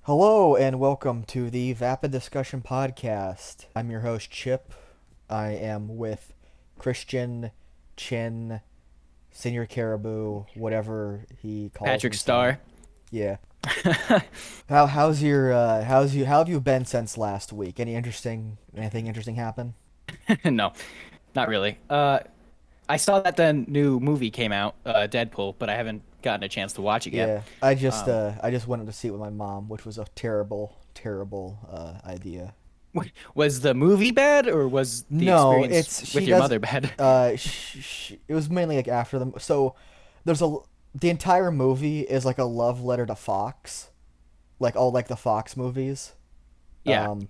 Hello and welcome to the Vapid Discussion Podcast. I'm your host Chip. I am with Christian, Chin, Senior Caribou, whatever he calls Patrick himself. Starr. Yeah. How have you been since last week? Anything interesting happen? No, not really. I saw that the new movie came out, Deadpool, but I haven't gotten a chance to watch it yet. Yeah, I just wanted to see it with my mom, which was a terrible idea. Was the movie bad, or was the No, experience it's she with your does. mother bad? It was mainly like after them. So there's a the entire movie is like a love letter to Fox, like all like the Fox movies. Yeah. Um,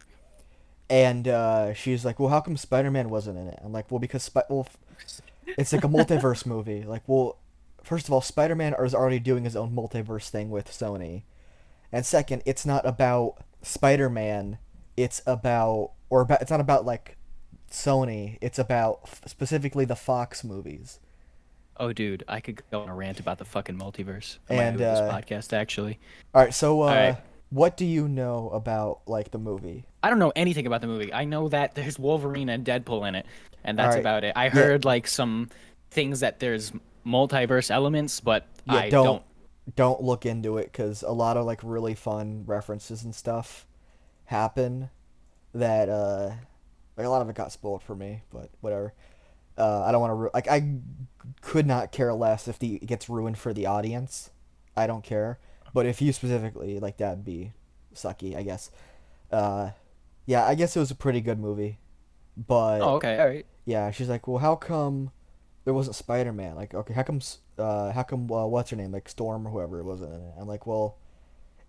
and she's like, "Well, how come Spider-Man wasn't in it?" I'm like, "Well, because it's like a multiverse movie. Like, well, first of all, Spider-Man is already doing his own multiverse thing with Sony, and second, it's not about Spider-Man. It's not about like Sony. It's about specifically the Fox movies. Oh, dude, I could go on a rant about the fucking multiverse. I might And do this podcast, actually. all right, so All right. what do you know about like the movie? I don't know anything about the movie. I know that there's Wolverine and Deadpool in it, and All that's right, about it. I yeah, heard like some things that there's multiverse elements, but yeah. I Don't don't. don't look into it because a lot of like really fun references and stuff happen that like a lot of it got spoiled for me, but whatever. I don't want to like I could not care less if it gets ruined for the audience. I don't care, but if you specifically like that'd be sucky, I guess. Uh, yeah, I guess it was a pretty good movie, but Oh, okay, all right. yeah, she's like, well, how come there wasn't Spider Man? Like, okay, how come what's her name, like Storm or whoever wasn't in it? I'm like, well,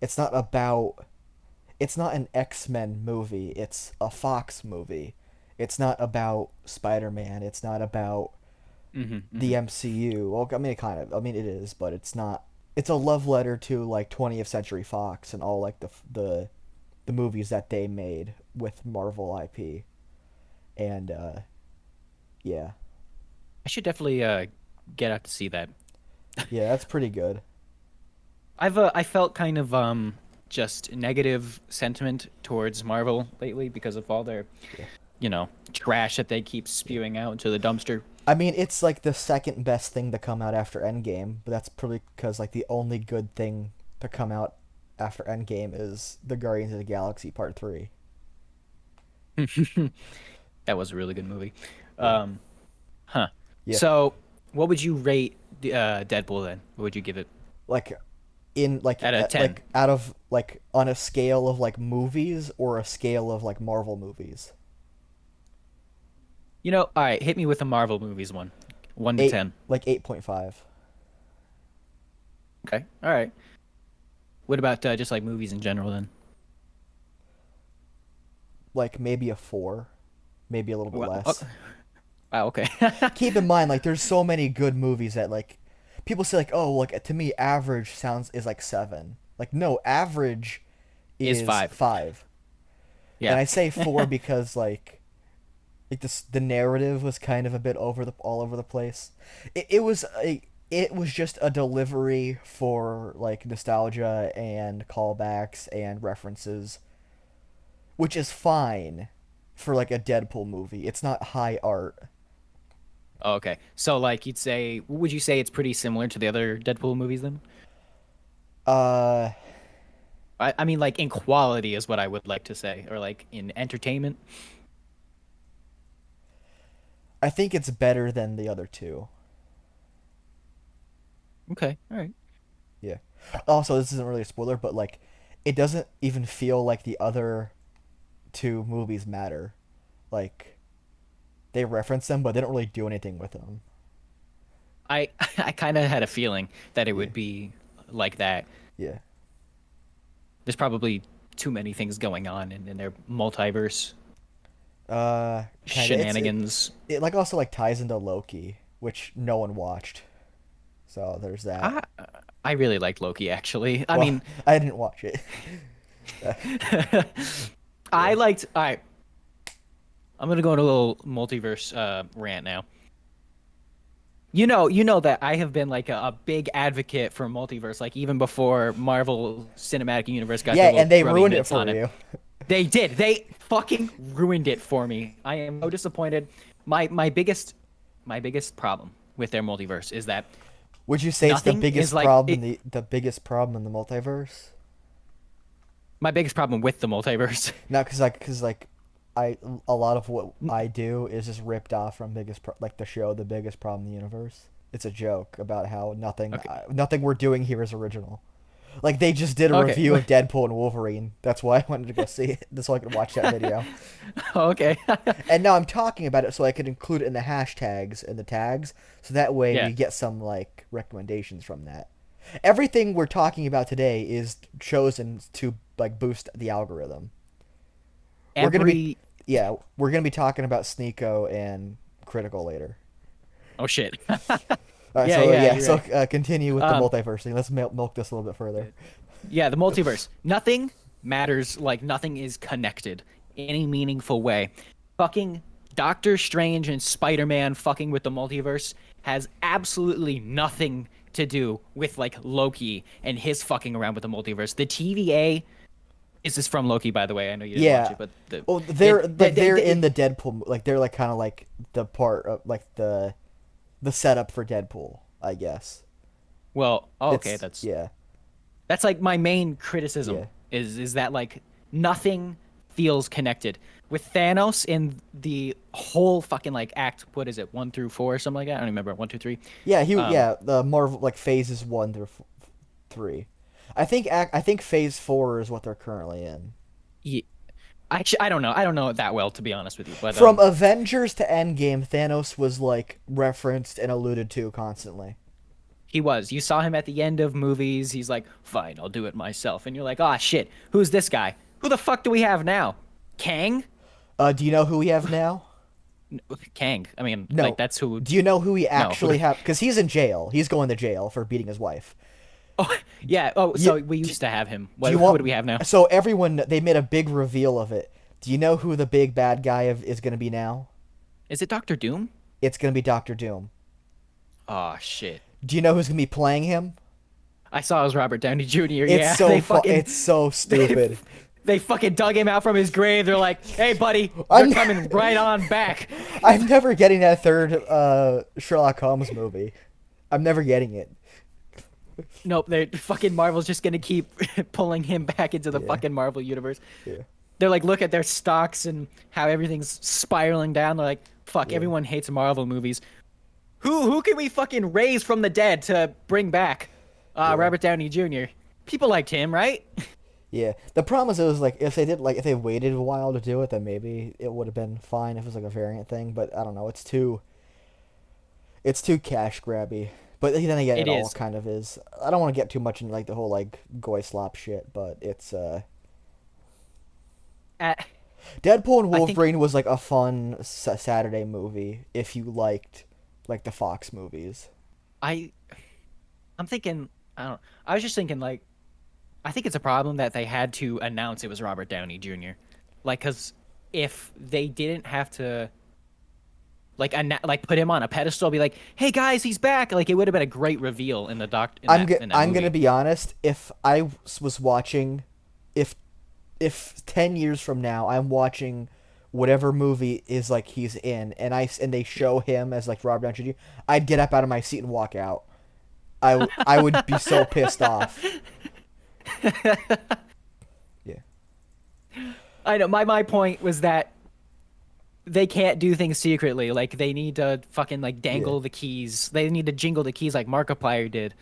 it's not about it's not an X-Men movie. It's a Fox movie. It's not about Spider-Man. It's not about Mm-hmm, the mm-hmm. MCU. Well, I mean, it kind of. I mean, it is, but it's not. It's a love letter to like 20th Century Fox and all like the movies that they made with Marvel IP. And yeah, I should definitely get out to see that. yeah, that's pretty good. I felt kind of just negative sentiment towards Marvel lately because of all their, Yeah, trash that they keep yeah. spewing out into the dumpster. I mean, it's like the second best thing to come out after Endgame, but that's probably because like the only good thing to come out after Endgame is the Guardians of the Galaxy Part 3. That was a really good movie. Yeah. Um, huh. Yeah. So, what would you rate Deadpool then? What would you give it Like in out of 10? like out of like on a scale of like movies or a scale of like Marvel movies. All right, hit me with a Marvel movies one. 1 to 8 10. like 8.5. Okay. All right. What about just like movies in general then? Like maybe a 4, maybe a little bit Well, oh, less. wow, okay. Keep in mind like there's so many good movies that like people say like, "Oh, like to me average sounds is like 7." Like no, average Is is 5. 5. And Yeah. I say 4 because like this the narrative was kind of a bit all over the place. It was just a delivery for like nostalgia and callbacks and references, which is fine for like a Deadpool movie. It's not high art. Oh, okay. So like would you say it's pretty similar to the other Deadpool movies then? Uh, I mean like in quality is what I would like to say, or like in entertainment. I think it's better than the other two. Okay. All right. Yeah. Also, this isn't really a spoiler, but like, it doesn't even feel like the other two movies matter. Like, they reference them, but they don't really do anything with them. I I kind of had a feeling that it Yeah. would be like that. Yeah. There's probably too many things going on in their multiverse Kind of. shenanigans. It like also like ties into Loki, which no one watched. So there's that. I I really liked Loki actually. I Well, mean, I didn't watch it. I Yeah. liked. All right, I'm gonna go on a little multiverse rant now. You know that I have been like a big advocate for multiverse, like even before Marvel Cinematic Universe got Yeah, their little and they grubby ruined it mitts for on it. you. They did. They fucking ruined it for me. I am so disappointed. My biggest problem with their multiverse is that Would you say it's the nothing is biggest like problem it. in the biggest problem in the multiverse? My biggest problem with the multiverse. No, because I a lot of what I do is just ripped off from like the show The Biggest Problem in the Universe. It's a joke about how Okay. nothing we're doing here is original. Like they just did a Okay. review of Deadpool and Wolverine. That's why I wanted to go see it. That's so I could watch that video. Okay. And now I'm talking about it so I could include it in the hashtags and the tags, so that way Yeah. we get some like recommendations from that. Everything we're talking about today is chosen to like boost the algorithm. We're gonna be Every. Yeah, we're gonna be talking about Sneako and Critical later. Oh shit. All right, Yeah. so Yeah. yeah, You're so right. continue with the Um. multiverse thing. Let's milk this a little bit further. Yeah. The multiverse. Nothing matters. Like nothing is connected in any meaningful way. Fucking Doctor Strange and Spider-Man fucking with the multiverse has absolutely nothing to do with like Loki and his fucking around with the multiverse. The TVA. This is from Loki, by the way. I know you didn't watch Yeah. it, but Oh, they're in it, the Deadpool, like they're like kind of like the part of like the setup for Deadpool, I guess. well, oh, okay, It's that's yeah, that's like my main yeah, criticism is that like nothing feels connected with Thanos in the whole fucking like act. What is it, 1 through 4 or something like that? I don't remember. 1, 2, 3. Um, yeah. The Marvel like phases 1 through 3. I think phase 4 is what they're currently in. yeah, actually, I don't know. I don't know it that well to be honest with you, but From Avengers to Endgame, Thanos was like referenced and alluded to constantly. he was. You saw him at the end of movies. He's like, "Fine, I'll do it myself," and you're like, "Ah, shit. Who's this guy? Who the fuck do we have now? Kang? Do you know who we have now? Kang. I mean, like No. that's who. Do you know who we No, who? actually have? Because he's in jail. He's going to jail for beating his wife. Oh, yeah. Oh, You, so we used to have him. do What? you Who do want? we have now? So everyone, they made a big reveal of it. Do you know who the big bad guy is going to be now? Is it Doctor Doom? It's going to be Doctor Doom. Oh shit. Do you know who's going to be playing him? I saw it was Robert Downey Jr. It's Yeah, so it's so they, stupid. they fucking dug him out from his grave. They're like, "Hey, buddy, you're I'm coming right on back." I'm never getting that third Sherlock Holmes movie. I'm never getting it. Nope, they're fucking Marvel's just gonna keep pulling him back into the Yeah, fucking Marvel universe. yeah, They're like, look at their stocks and how everything's spiraling down. They're like, fuck, yeah, everyone hates Marvel movies. Who can we fucking raise from the dead to bring back? yeah. Robert Downey Jr. People liked him, right? Yeah. The problem is it was like if they waited a while to do it, then maybe it would have been fine if it was like a variant thing. But I don't know. It's too cash grabby. But then again, It it all is. kind of is. I don't want to get too much into like the whole like goy slop shit, but it's Uh, Deadpool and I think Wolverine was like a fun Saturday movie if you liked like the Fox movies. I I'm thinking I don't I was just thinking like I think it's a problem that they had to announce it was Robert Downey Jr. Like cuz if they didn't have to like put him on a pedestal be like, "Hey guys, he's back." Like it would have been a great reveal in the doc in that I'm gonna movie. be honest. If I was watching, if 10 years from now I'm watching whatever movie is like he's in, and they show him as like Robert Downey Jr., I'd get up out of my seat and walk out. I would be so pissed off. Yeah, I know my point was that they can't do things secretly. Like they need to fucking like yeah, dangle the keys. They need to jingle the keys like Markiplier did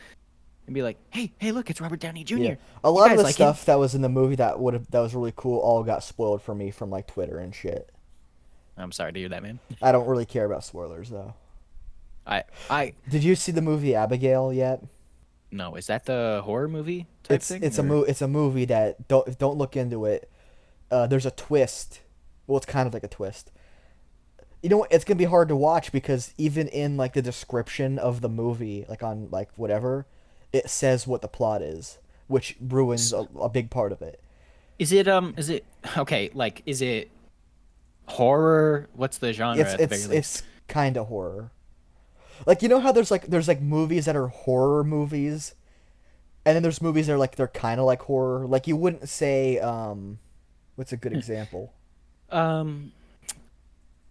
and be like, "Hey, look, it's Robert Downey yeah. Jr. A You lot of guys the like him?" stuff that was in the movie that was really cool all got spoiled for me from like Twitter and shit. I'm sorry to hear that, man. I don't really care about spoilers though. I Did you see the movie Abigail yet? no, is that the horror movie type thing or It's a movie that don't look into it. There's a twist. Well, it's kind of like a twist. You know what? It's gonna be hard to watch because even in like the description of the movie, like on like whatever, it says what the plot is, which ruins a big part of it. is it okay, like is it horror? What's the genre at the very least? It's kind of horror. Like you know how there's movies that are horror movies, and then there's movies that are like they're kind of like horror. Like you wouldn't say what's a good example? Um,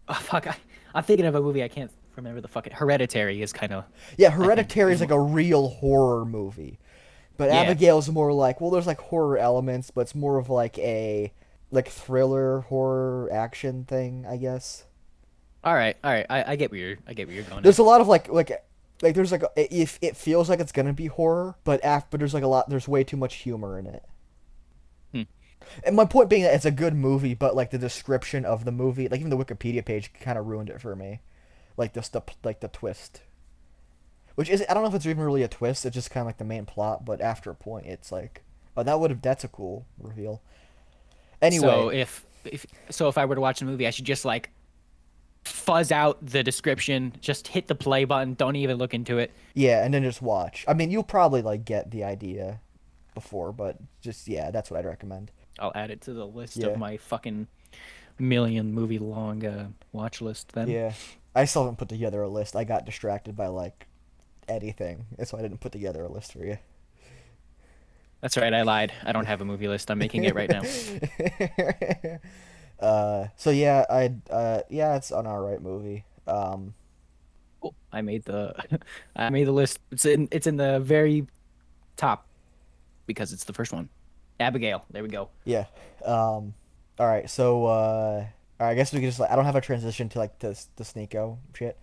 oh, fuck, I'm thinking of a movie I can't remember the fucking Hereditary is kind of, Yeah, I think Hereditary is is like a real horror movie. But yeah. Abigail's more like, well, there's like horror elements, but it's more of like a like thriller horror action thing, I guess. All right. I get where you're going There's at. a lot of like there's like if it feels like it's gonna be horror, but there's like a lot there's way too much humor in it. Hmm. And my point being that it's a good movie, but like the description of the movie, like even the Wikipedia page kind of ruined it for me. Like the twist. Which is I don't know if it's even really a twist, it's just kind of like the main plot, but after a point it's like oh that's a cool reveal. So Anyway, if I were to watch a movie, I should just like fuzz out the description, just hit the play button, don't even look into it. yeah, and then just watch. I mean, you'll probably like get the idea before, but just yeah, that's what I'd recommend. I'll add it to the list of Yeah. my fucking million movie long watch list then. Yeah. I still haven't put together a list. I got distracted by like anything. That's why I didn't put together a list for you. That's right, I lied. I don't have a movie list. I'm making it right now. So yeah, yeah, it's an alright movie. Oh, I made the I made the list. It's in the very top because it's the first one. Abigail. There we go. Yeah. Alright, so alright, I guess we could just like I don't have a transition to like the Sneako shit.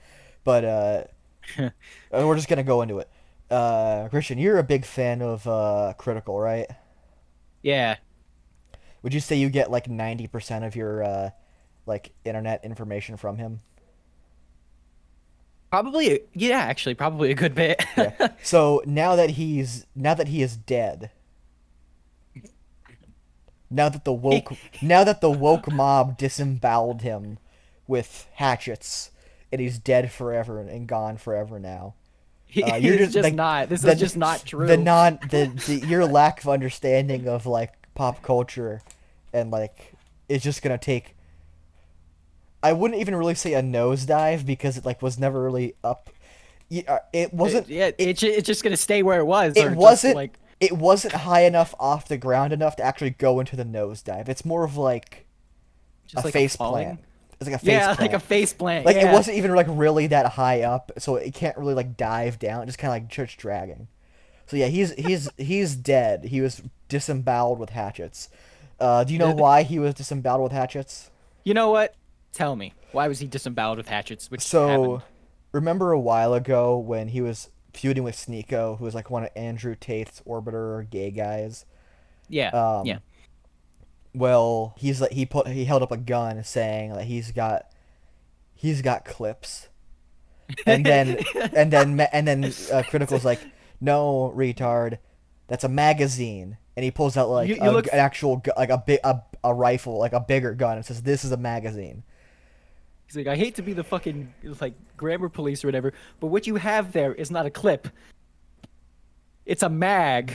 But we're just gonna go into it. Christian, you're a big fan of Critical, right? Yeah. Would you say you get like 90% of your like internet information from him? Probably yeah, actually probably a good bit. Yeah. So now that he is dead, now that the woke mob disemboweled him with hatchets, and he's dead forever and gone forever now. You're It's just just like not. This is the just not the true. non the your lack of understanding of like pop culture, and like it's just gonna take. I wouldn't even really say a nosedive because it like was never really up. It wasn't. Yeah, it's just gonna stay where it was, It or just wasn't. like It wasn't high enough off the ground enough to actually go into the nosedive. It's more of like a just like a face plant. falling. It's like a face Yeah, like a plant. face plant. Like it Yeah. wasn't even like really that high up, so it can't really like dive down. It just kind of like church dragging. So yeah, he's dead. He was disemboweled with hatchets. Do you know why he was disemboweled with hatchets? You know what? Tell me, why was he disemboweled with hatchets? Which So happened? remember a while ago when he was feuding with Sneako, who was like one of Andrew Tate's orbiter gay guys. Yeah, yeah. Um, well, he held up a gun saying that he's got clips, and then Critical's like, no, retard, that's a magazine, and he pulls out like You look. an actual like a rifle, like a bigger gun, and says this is a magazine. He's like, I hate to be the fucking like grammar police or whatever, but what you have there is not a clip. It's a mag.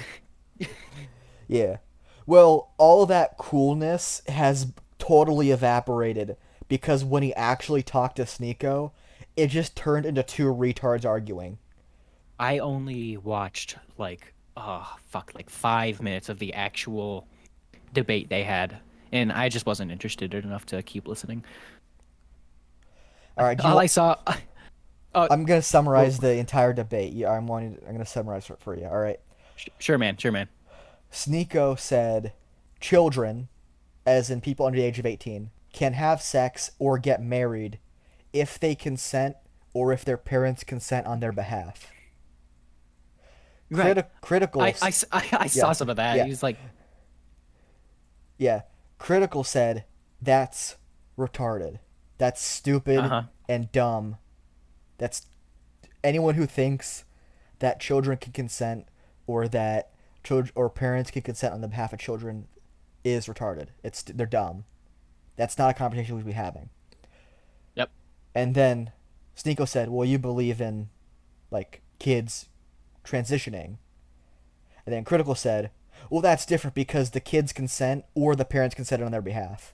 Yeah. Well, all that coolness has totally evaporated because when he actually talked to Sneako, it just turned into two retards arguing. I only watched like oh fuck like 5 minutes of the actual debate they had, and I just wasn't interested enough to keep listening. All right, do you All I want, saw. Oh, I'm gonna well, summarize the entire debate. Yeah, I'm gonna summarize it for you. All right. sure, man. Sure, man. Sneako said, "Children, as in people under the age of 18, can have sex or get married if they consent or if their parents consent on their behalf." Right. Critical, I saw yeah, some of that. yeah, He was like, yeah. Critical said, "That's retarded. That's uh stupid huh. and dumb. That's anyone who thinks that children can consent or that children or parents can consent on the behalf of children is retarded. They're dumb. That's not a conversation we should be having." Yep. And then Sneako said, "Well, you believe in like kids transitioning." And then Critical said, "Well, that's different because the kids consent or the parents consent on their behalf."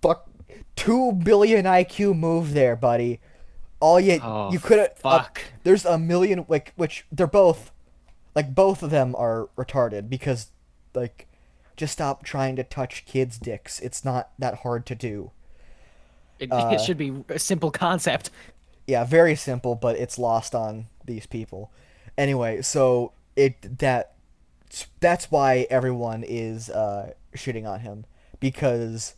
Fuck, 2 billion IQ move there, buddy. All you Oh, you could fuck. there's a million like which they're both like both of them are retarded because like just stop trying to touch kids' dicks. It's not that hard to do. It should be a simple concept. Yeah, very simple, but it's lost on these people. Anyway, so that's why everyone is shitting on him because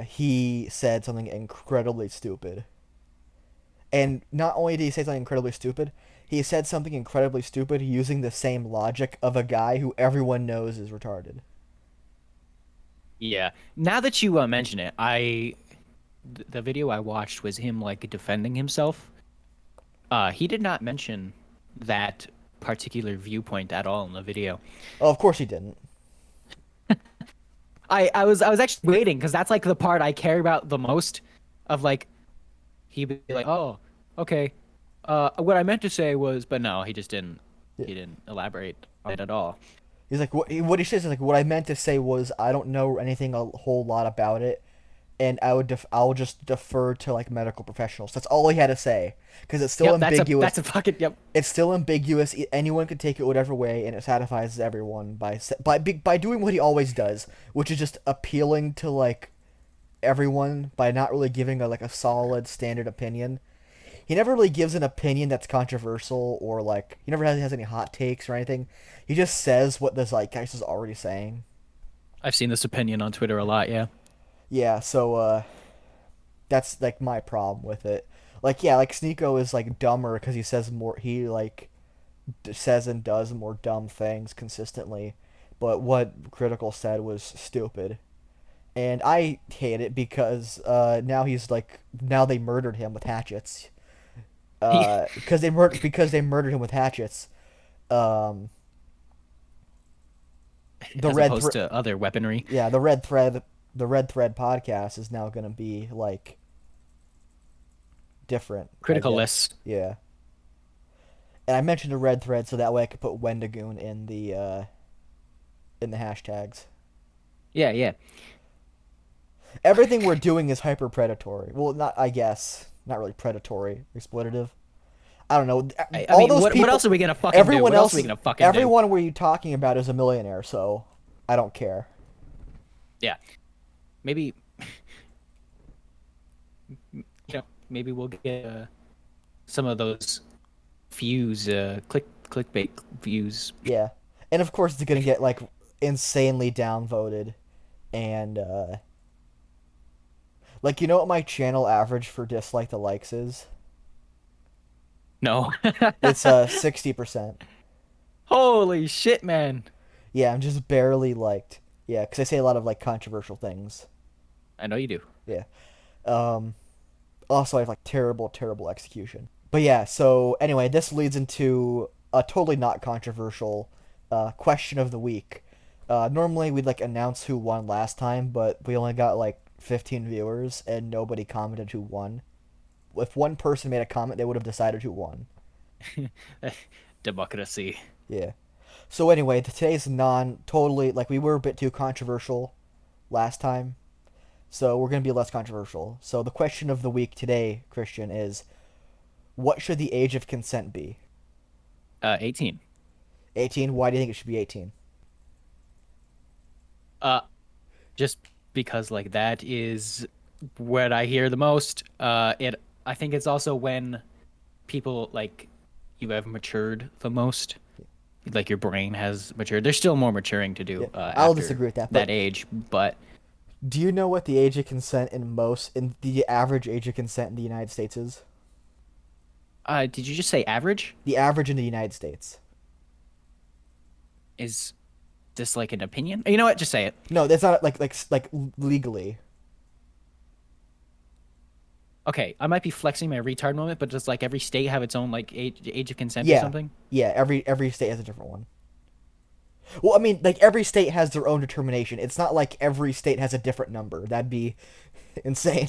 he said something incredibly stupid. And not only did he say something incredibly stupid, he said something incredibly stupid using the same logic of a guy who everyone knows is retarded. Yeah. Now that you mention it, the video I watched was him like defending himself. He did not mention that particular viewpoint at all in the video. Oh, of course he didn't. I was actually waiting because that's like the part I care about the most. Of like, he'd be like, "Oh, okay. What I meant to say was," but no, he just didn't. Yeah. He didn't elaborate on it at all. He's like, what he says is like, what I meant to say was, I don't know anything a whole lot about it, and I'll just defer to like medical professionals. That's all he had to say, because it's still Yep, ambiguous. that's a fucking yep. It's still ambiguous. Anyone can take it whatever way, and it satisfies everyone by doing what he always does, which is just appealing to like everyone by not really giving a solid standard opinion. He never really gives an opinion that's controversial or like he never has any hot takes or anything. He just says what the zeitgeist is already saying. I've seen this opinion on Twitter a lot. Yeah. Yeah, so that's like my problem with it. Like yeah, like Sneako is like dumber because he says more. He like says and does more dumb things consistently. But what Critical said was stupid, and I hate it because now they murdered him with hatchets. Because they murdered him with hatchets. Um, the As red opposed to other weaponry. yeah, the red thread podcast is now gonna be like different. I Critical guess. list. Yeah. And I mentioned the red thread so that way I could put Wendigoon in the hashtags. Yeah, yeah. Everything we're doing is hyper predatory. Well, not I guess not really predatory, exploitative. I don't know. I mean, what else are we gonna fucking do? What else are we gonna fucking do? Everyone we're talking about is a millionaire, so I don't care. Yeah. Maybe, maybe we'll get some of those views, clickbait views. Yeah, and of course it's gonna get like insanely downvoted, and like you know what my channel average for dislike the likes is? No. It's 60%. Holy shit, man. Yeah, I'm just barely liked. Yeah, because I say a lot of like controversial things. I know you do. Yeah. Also, I have like terrible execution. But yeah, so anyway, this leads into a totally not controversial question of the week. Normally we'd like announce who won last time, but we only got like 15 viewers and nobody commented who won. If one person made a comment, they would have decided who won. Democracy. Yeah. So anyway, today's totally like we were a bit too controversial last time. So we're going to be less controversial. So the question of the week today, Christian, is what should the age of consent be? 18. 18? Why do you think it should be 18? Just because like that is what I hear the most. I think it's also when people like you have matured the most. Like your brain has matured. There's still more maturing to do. Yeah, I'll after disagree with that. That age, but do you know what the age of consent in the average age of consent in the United States is? did you just say average? The average in the United States. Is this like an opinion? You know what? Just say it. No, that's not like legally. Okay, I might be flexing my retard moment, but does like every state have its own like age of consent Yeah. or something? Yeah, every state has a different one. Well, I mean, like every state has their own determination. It's not like every state has a different number. That'd be insane.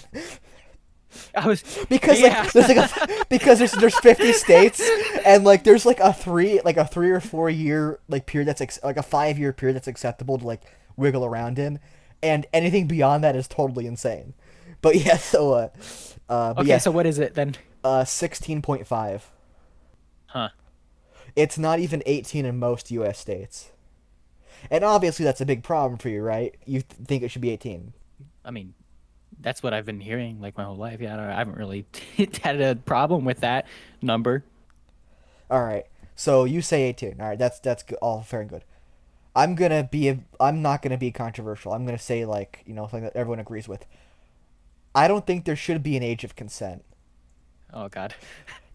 I was Because yeah. because there's 50 states and like there's like a 3 or 4 year like period that's like a 5 year period that's acceptable to like wiggle around in, and anything beyond that is totally insane. But yeah, but Okay, yeah, so what is it then? 16.5. Huh. It's not even 18 in most U.S. states. And obviously that's a big problem for you, right? You think it should be 18. I mean, that's what I've been hearing like my whole life. Yeah, I haven't really had a problem with that number. All right. So you say 18. All right, that's good, all fair and good. I'm not gonna be controversial. I'm gonna say like something that everyone agrees with. I don't think there should be an age of consent. Oh God.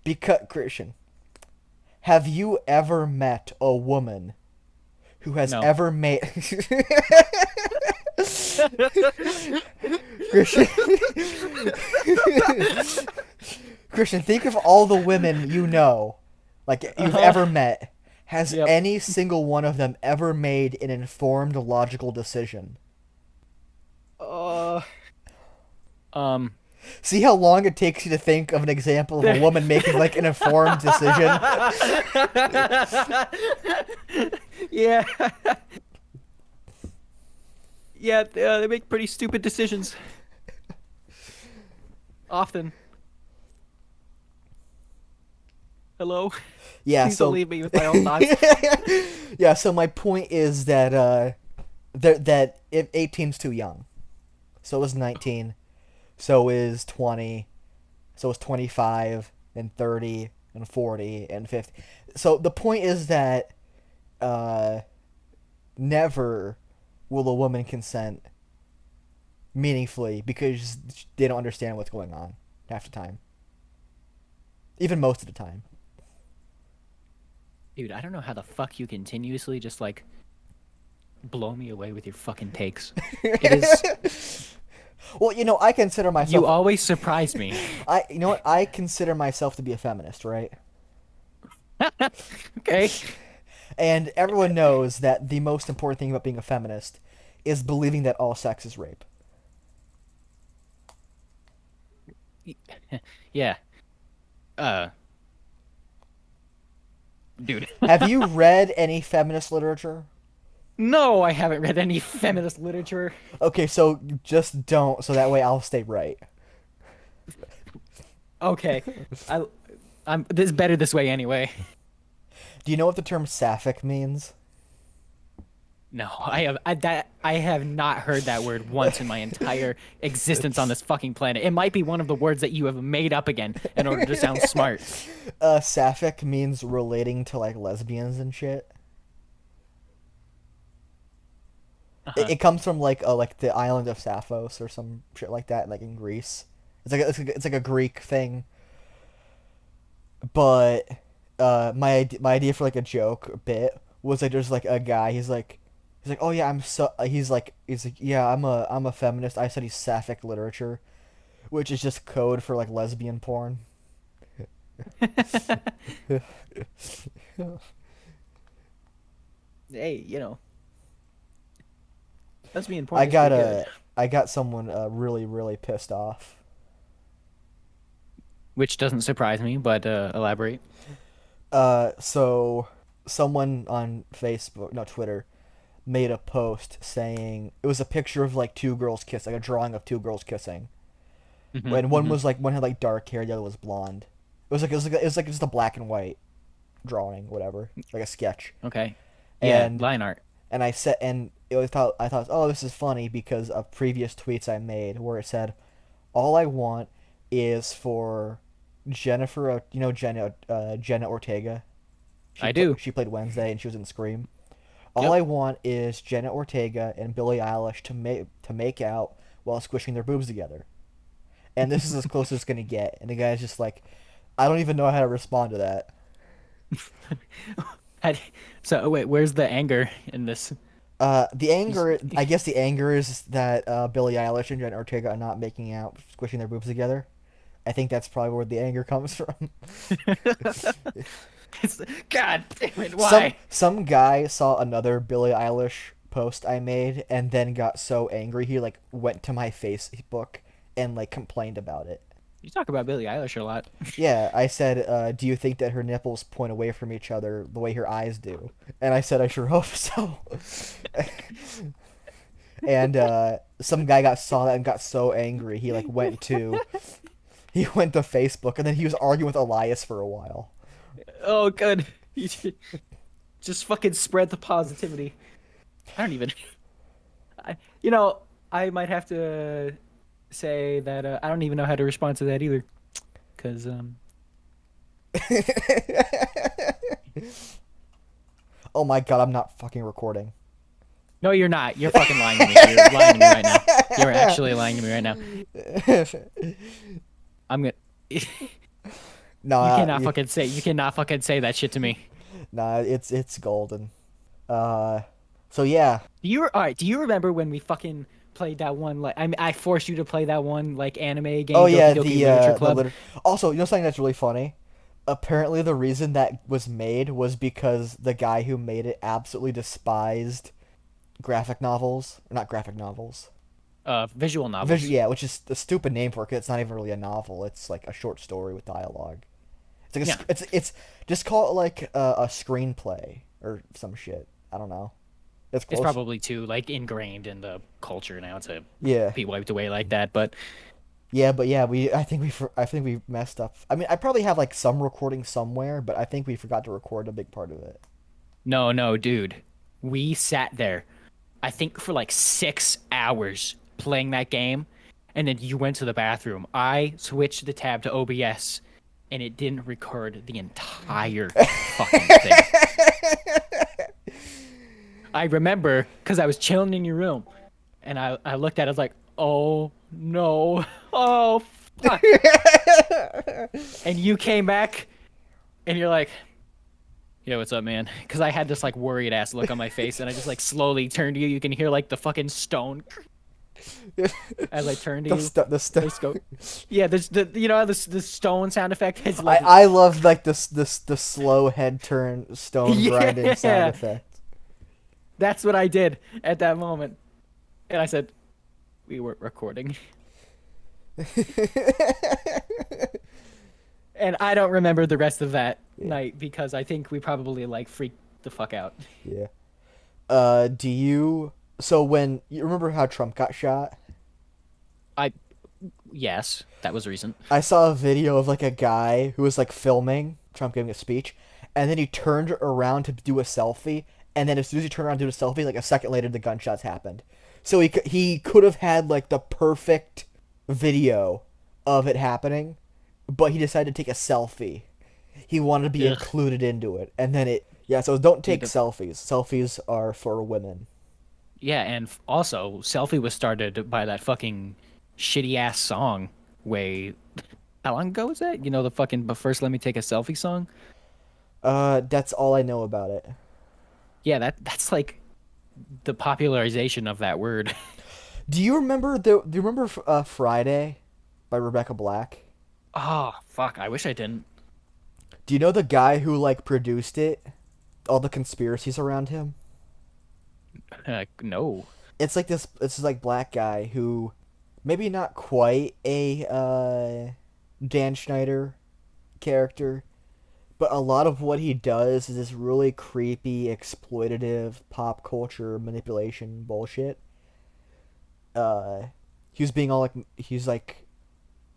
Because Christian, have you ever met a woman who has No. ever made Christian? Christian, think of all the women you know, like you've Uh-huh. ever met. Has Yep. any single one of them ever made an informed, logical decision? Uh, um. See how long it takes you to think of an example of a woman making like an informed decision? Yeah. Yeah, they make pretty stupid decisions often. Hello? Yeah, Please don't so leave me with my own thoughts. yeah, so my point is that that if 18's too young. So is 19. So is 20. So is 25 and 30 and 40 and 50. So the point is that uh never will a woman consent meaningfully because they don't understand what's going on half the time. Even most of the time. Dude, I don't know how the fuck you continuously just like blow me away with your fucking takes. It is Well, I consider you myself always surprise me. I consider myself to be a feminist, right? Okay. And everyone knows that the most important thing about being a feminist is believing that all sex is rape. Yeah. Uh dude. Have you read any feminist literature? No, I haven't read any feminist literature. Okay, so just don't, so that way I'll stay right. Okay. I I'm this is better this way anyway. Do you know what the term sapphic means? No, I have not heard that word once in my entire existence on this fucking planet. It might be one of the words that you have made up again in order to sound smart. Sapphic means relating to like lesbians and shit. It, Uh-huh. it comes from like the island of Sapphos or some shit like that, like in Greece. It's like a Greek thing. But my idea for like a joke bit was like there's like a guy. He's like, oh yeah, he's like yeah, I'm a feminist. I study sapphic literature, which is just code for like lesbian porn. Hey, that's being I important is got pretty good. a I got someone really pissed off. Which doesn't surprise me, but elaborate. So someone on Facebook, no Twitter, made a post saying it was a picture of like two girls kissing, like a drawing of two girls kissing, Hmm. and Hmm. one had like dark hair, the other was blonde. It was like just a black and white drawing, whatever, like a sketch. Okay. Yeah, And line art. I said, and I thought, oh, this is funny because of previous tweets I made where it said, all I want is for Jennifer, Jenna Ortega. I do. She played Wednesday and she was in Scream. All Yep. I want is Jenna Ortega and Billie Eilish to make out while squishing their boobs together. And this is as close as it's gonna get. And the guy's just like, I don't even know how to respond to that. How d- So wait, where's the anger in this? The anger, I guess the anger is that Billie Eilish and Jenna Ortega are not making out, squishing their boobs together. I think that's probably where the anger comes from. It's, God damn it! Some Why? some guy saw another Billie Eilish post I made and then got so angry he like went to my Facebook and like complained about it. You talk about Billie Eilish a lot. Yeah, I said, do you think that her nipples point away from each other the way her eyes do? And I said I sure hope so. and some guy saw that and got so angry he like he went to Facebook, and then he was arguing with Elias for a while. Oh, good. You just fucking spread the positivity. I don't even. I, you know, I might have to say that I don't even know how to respond to that either, because Oh my god, I'm not fucking recording. no, you're not. You're fucking lying to me. You're lying to me right now. You're actually lying to me right now. I'm gonna. Nah, You cannot fucking say that shit to me. nah, it's golden. So yeah. All right? Do you remember when we fucking played that one? Like, I forced you to play that one like anime game, Oh yeah, Doki Doki Literature Club. Also, you know something that's really funny? Apparently, the reason that was made was because the guy who made it absolutely despised graphic novels, or not graphic novels. Visual novels. Yeah, which is a stupid name for it. 'Cause it's not even really a novel. It's like a short story with dialogue. It's like Yeah, it's just call it like a screenplay or some shit. I don't know. It's it's close. probably too like ingrained in the culture now to Yeah, be wiped away like that. But yeah, but yeah, I think we messed up. I mean, I probably have like some recording somewhere, but I think we forgot to record a big part of it. no, no, dude, we sat there, I think for like 6 hours playing that game, and then you went to the bathroom. I switched the tab to OBS, and it didn't record the entire fucking thing. I remember because I was chilling in your room, and I looked at it, I was like, oh no, oh fuck. And you came back, and you're like, yeah, what's up, man? Because I had this like worried ass look on my face, and I just like slowly turned to you. You can hear like the fucking stone as I turned to you. The Just go, yeah, there's the stone sound effect is like I love like the slow head turn stone grinding sound yeah, effect. that's what I did at that moment, and I said we weren't recording, and I don't remember the rest of that night because I think we probably like freaked the fuck out. Yeah. Do you? So when you remember how Trump got shot? I Yes, that was recent. I saw a video of like a guy who was like filming Trump giving a speech, and then he turned around to do a selfie, and then as soon as he turned around to do a selfie, like a second later, the gunshots happened. So he could have had like the perfect video of it happening, but he decided to take a selfie. He wanted to be Ugh. included into it, and then it yeah. So don't take Dude, selfies. Selfies are for women. yeah, and also, Selfie was started by that fucking shitty ass song. Way, how long ago was that? You know the fucking "But First Let Me Take a Selfie" song. That's all I know about it. Yeah, that's like the popularization of that word. Do you remember Friday by Rebecca Black? Oh fuck! I wish I didn't. Do you know the guy who like produced it? All the conspiracies around him? No. It's like black guy who maybe not quite a Dan Schneider character, but a lot of what he does is this really creepy, exploitative pop culture manipulation bullshit. Uh, he was being all like he's like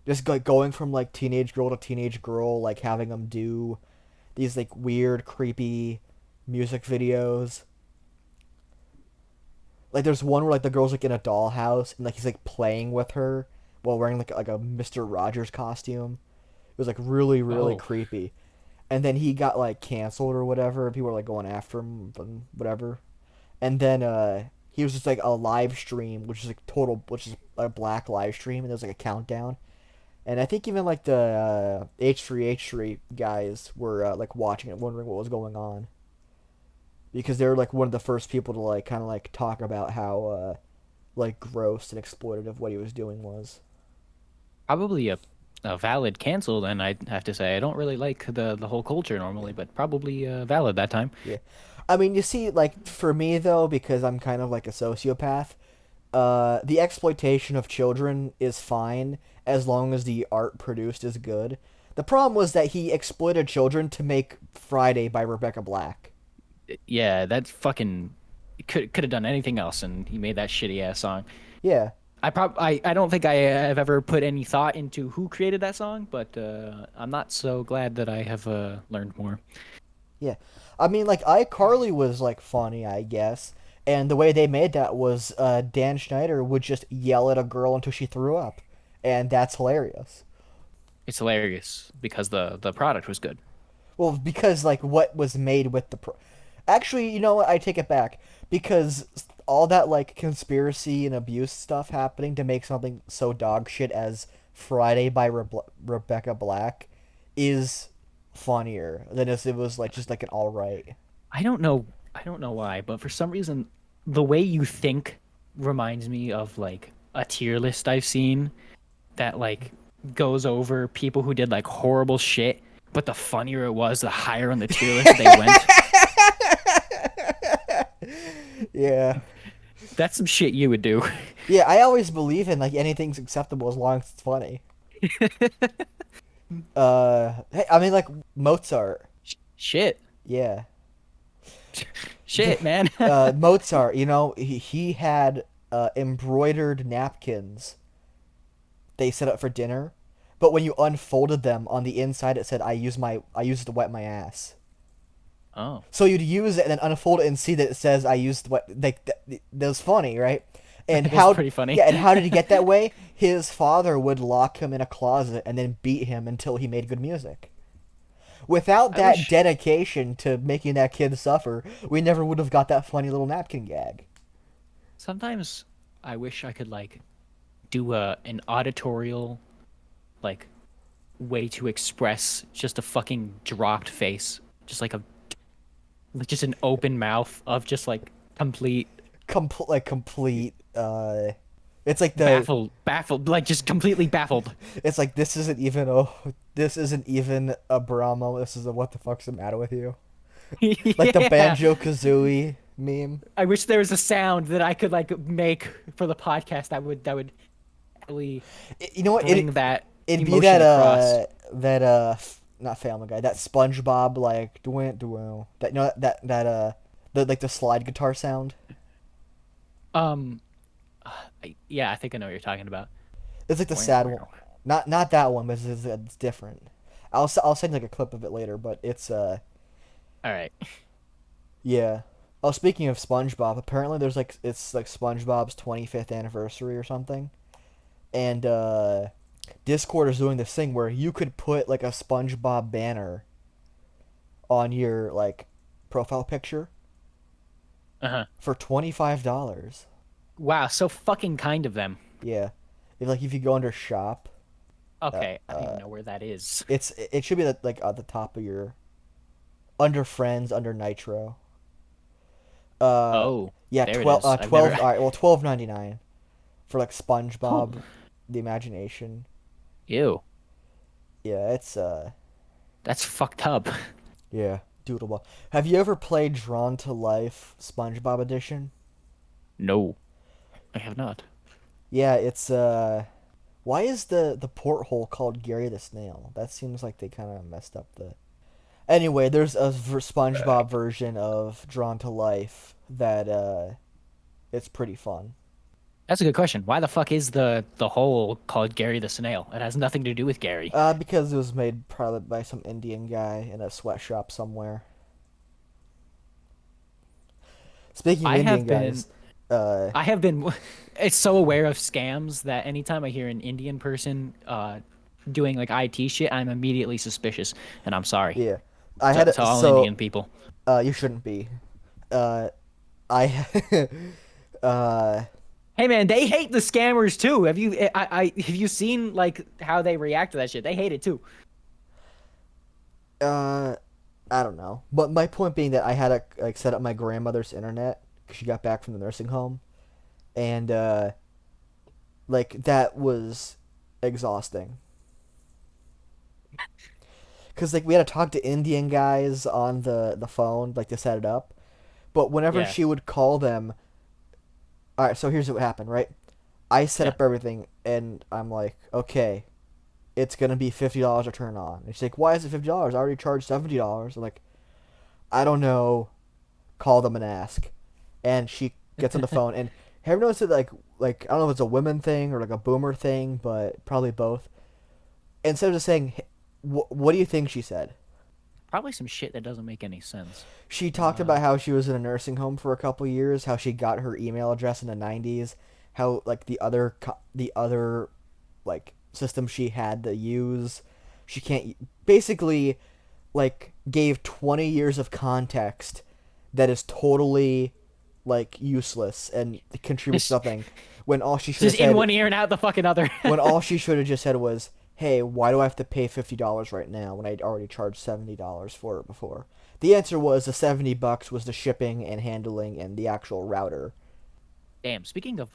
just like going from like teenage girl, like having them do these like weird, creepy music videos. Like there's one where like the girl's like in a dollhouse and like he's like playing with her while wearing like a Mister Rogers costume. It was like really Oh. creepy. And then he got like canceled or whatever. People were like going after him and whatever. And then he was just like a live stream, which is a black live stream, and there was like a countdown. And I think even like the H3H3 guys were like watching it, wondering what was going on, because they were like one of the first people to like kind of like talk about how like gross and exploitative what he was doing was. Probably a valid cancel, then I'd have to say. I don't really like the whole culture normally, but probably valid that time. Yeah, I mean, you see, like for me though, because I'm kind of like a sociopath. The exploitation of children is fine as long as the art produced is good. The problem was that he exploited children to make Friday by Rebecca Black. Yeah, that's fucking could have done anything else, and he made that shitty ass song. Yeah. I don't think I have ever put any thought into who created that song, but I'm not so glad that I have learned more. Yeah. I mean, like, iCarly was, like, funny, I guess. And the way they made that was Dan Schneider would just yell at a girl until she threw up. And that's hilarious. It's hilarious because the product was good. Well, because, like, what was made with the... Actually, you know what? I take it back. Because all that, like, conspiracy and abuse stuff happening to make something so dog shit as Friday by Rebecca Black is funnier than if it was, like, just, like, an alright. I don't know why, but for some reason, the way you think reminds me of like a tier list I've seen that like goes over people who did like horrible shit, but the funnier it was, the higher on the tier list they went. Yeah. That's some shit you would do. Yeah, I always believe in, like, anything's acceptable as long as it's funny. Hey, I mean, like, Mozart. Shit. Yeah. Shit, man. Mozart, you know, he had embroidered napkins they set up for dinner, but when you unfolded them on the inside, it said, I used to wet my ass." Oh, So you'd use it and then unfold it and see that it says, "I used to wet." Like that was funny, right? And that is how? pretty funny. Yeah, and how did he get that way? His father would lock him in a closet and then beat him until he made good music. Without I that wish dedication to making that kid suffer, we never would have got that funny little napkin gag. sometimes I wish I could like do an auditorial like way to express just a fucking dropped face, just like just an open mouth of just like complete Complete. It's like baffled, like just completely baffled. it's like this isn't even a Brahmo. This is a what the fuck's the matter with you? Like the Yeah. Banjo Kazooie meme. I wish there was a sound that I could like make for the podcast that would really You know what? bring that It'd be emotion that across. not Family Guy, that SpongeBob like that you know the like the slide guitar sound. Um, yeah, I think I know what you're talking about. It's like the sad one. All Not that one, but it's different. I'll send like a clip of it later, but it's right. yeah. Oh, speaking of SpongeBob, apparently there's like it's like SpongeBob's 25th anniversary or something, and Discord is doing this thing where you could put like a SpongeBob banner on your like profile picture Uh-huh. for $25. Wow, so fucking kind of them. Yeah, if you go under shop, Okay, I don't even know where that is. it should be like at the top of your under friends under Nitro. Uh, Oh, yeah, there it 12 is. I've 12 never. all right, well 12.99 for like SpongeBob the Imagination. Ew, Yeah, it's that's fucked up. yeah, doodleball. Have you ever played Drawn to Life SpongeBob Edition? No, I have not. Yeah, it's why is the porthole called Gary the Snail? That seems like they kind of messed up the. Anyway, there's a SpongeBob version of Drawn to Life that it's pretty fun. That's a good question. Why the fuck is the hole called Gary the Snail? It has nothing to do with Gary. Because it was made probably by some Indian guy in a sweatshop somewhere. Speaking of I Indian have been guys, I have been it's so aware of scams that anytime I hear an Indian person doing like IT shit, I'm immediately suspicious, and I'm sorry yeah, I to, had to all Indian people. you shouldn't be. Uh, I uh Hey man, they hate the scammers too. Have you seen like how they react to that shit? They hate it too. uh I don't know, but my point being that I had to like set up my grandmother's internet because she got back from the nursing home, and like that was exhausting. Cause like we had to talk to Indian guys on the phone like to set it up, but whenever Yeah, she would call them, all right. So here's what happened, right? I set yeah. up everything, and I'm like, okay, it's gonna be $50 to turn on. And she's like, why is it $50? I already charged $70. I'm like, I don't know. Call them and ask. and she gets on the phone. And have you noticed that like I don't know if it's a women thing or like a boomer thing, but probably both. Instead of just saying, what do you think she said? Probably some shit that doesn't make any sense. She talked Uh, about how she was in a nursing home for a couple years, how she got her email address in the 90s, how like the other like system she had to use, she can't basically like gave 20 years of context that is totally like useless and contributes just, nothing when all she should have just in said one ear and out the fucking other. when all she should have just said was, "Hey, why do I have to pay $50 right now when I'd already charged $70 for it before?" The answer was the $70 was the shipping and handling and the actual router. Damn. Speaking of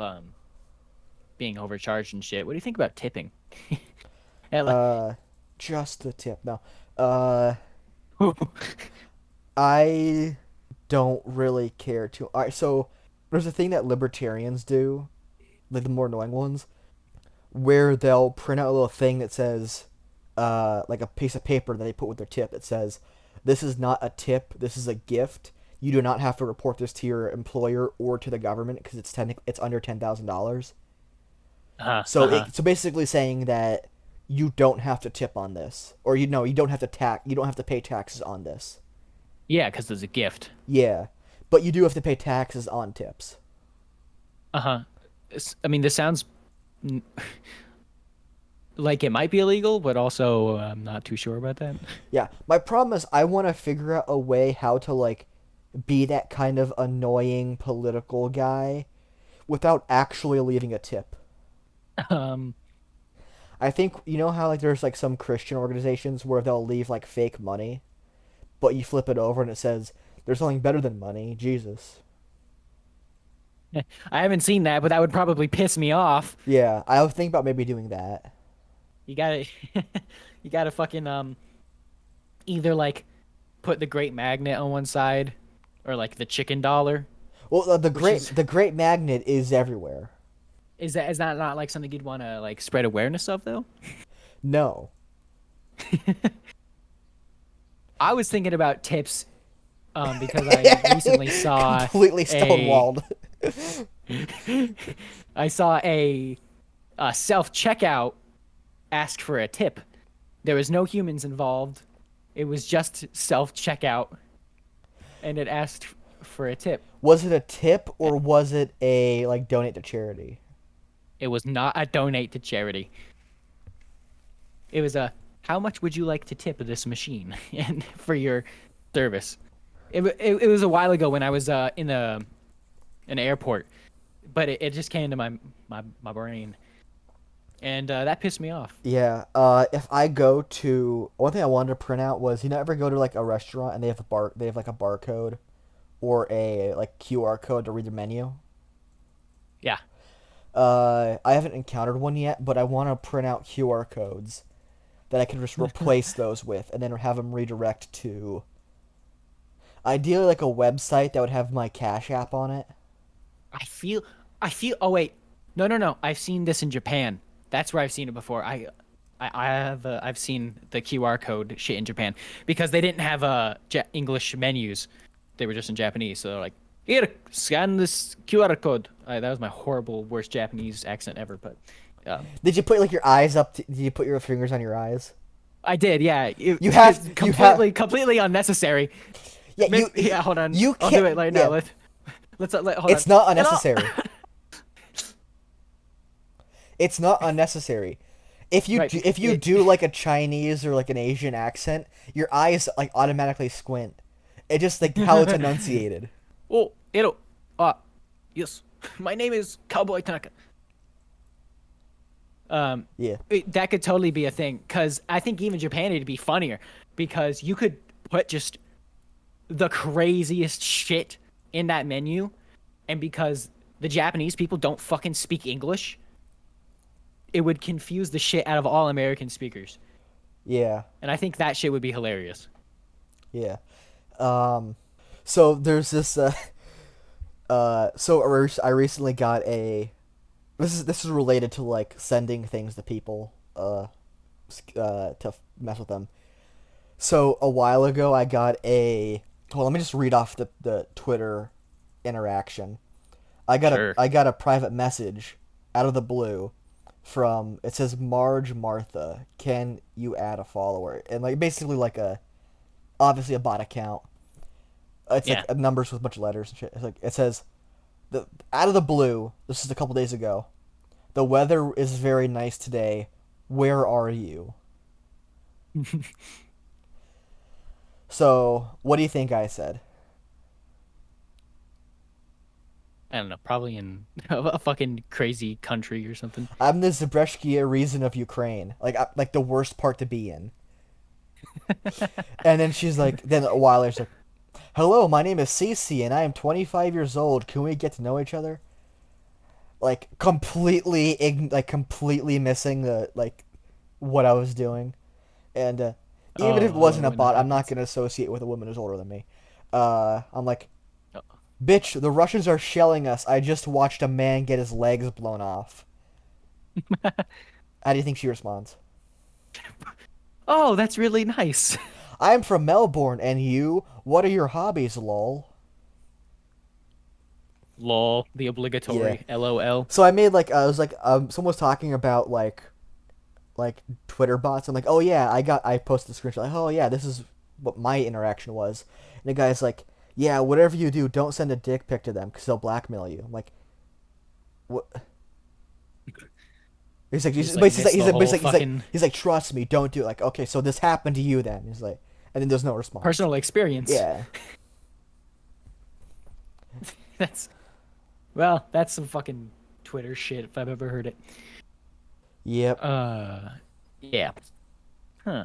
being overcharged and shit, what do you think about tipping? Yeah, like- Uh, just the tip. No, uh, I don't really care too. All right, so there's a thing that libertarians do, like the more annoying ones, where they'll print out a little thing that says, like a piece of paper that they put with their tip that says, "This is not a tip. This is a gift. You do not have to report this to your employer or to the government because it's under $10,000." uh-huh. So basically saying that you don't have to tip on this, or you don't have to you don't have to pay taxes on this. Yeah, because there's a gift. Yeah, but you do have to pay taxes on tips. Uh-huh. I mean, this sounds n- like it might be illegal, but also I'm not too sure about that. Yeah, my problem is I want to figure out a way how to like be that kind of annoying political guy without actually leaving a tip. Um, I think you know how like there's like some Christian organizations where they'll leave like fake money, but you flip it over and it says there's something better than money, Jesus. I haven't seen that, but that would probably piss me off. Yeah, I was thinking about maybe doing that. You gotta, you gotta fucking either like put the Great Magnet on one side, or like the chicken dollar, Well, which is the great magnet is everywhere. is that not like something you'd want to like spread awareness of though? No. I was thinking about tips, because I recently saw Completely a stonewalled. I saw a self checkout ask for a tip. There was no humans involved. It was just self checkout, and it asked for a tip. Was it a tip or was it a like donate to charity? It was not a donate to charity. It was a how much would you like to tip this machine and for your service. It was a while ago when I was in an airport, but it just came to my brain, and that pissed me off. Yeah. If I go to one thing I wanted to print out was ever go to like a restaurant and they have like a barcode or a like QR code to read the menu. Yeah. I haven't encountered one yet, but I want to print out QR codes that I can just replace those with, and then have them redirect to ideally like a website that would have my Cash App on it. I feel. Oh wait, no. I've seen this in Japan. That's where I've seen it before. I've seen the QR code shit in Japan because they didn't have English menus. They were just in Japanese. So they're like, here, scan this QR code. That was my horrible, worst Japanese accent ever. But Did you put like your eyes up? Did you put your fingers on your eyes? I did. Yeah, You have it's you have completely unnecessary. yeah Maybe, you yeah, hold on. you I'll can't do it right yeah. now. Hold It's on. not And unnecessary. It's not unnecessary. Right. If you do like a Chinese or like an Asian accent, your eyes like automatically squint. It just like how it's enunciated. Oh, yes. My name is Cowboy Tanaka. Yeah. That could totally be a thing, because I think even Japan it'd be funnier, because you could put just the craziest shit in that menu, and because the Japanese people don't fucking speak English, it would confuse the shit out of all American speakers. Yeah. And I think that shit would be hilarious. Yeah. So there's this I recently got a this is related to like sending things to people to mess with them. So a while ago I got a hold on, let me just read off the Twitter interaction. Sure. I got a private message out of the blue from, it says, Marge Martha, can you add a follower? And like basically like a, obviously a bot account. It's Yeah. like numbers with a bunch of letters and shit. It's like, it says, the out of the blue, this is a couple days ago. The weather is very nice today. Where are you? So, what do you think I said? I don't know, probably in a fucking crazy country or something. I'm the Zabreshkia reason of Ukraine. Like the worst part to be in. And then she's like, then a while later, she's like, hello, my name is Cece and I am 25 years old. Can we get to know each other? Like like completely missing the like what I was doing. And even if it Oh, wasn't a when that bot, I'm not happens. gonna associate with a woman who's older than me. I'm like, Oh. bitch, the Russians are shelling us. I just watched a man get his legs blown off. How do you think she responds? Oh, that's really nice. I'm from Melbourne, and you? What are your hobbies, lol? Lol, the Yeah. obligatory LOL. So I made like I was like someone was talking about like Twitter bots. I'm like, oh yeah, I posted the screenshot. Like, oh yeah, this is what my interaction was. And the guy's like, yeah, whatever you do, don't send a dick pic to them because they'll blackmail you. I'm like, what? Just like missed the whole fucking He's like, trust me, don't do it. Like, okay, so this happened to you then. He's like, and then there's no response. personal experience. Yeah. That's well, that's some fucking Twitter shit if I've ever heard it. Yep. Uh, yeah. Huh.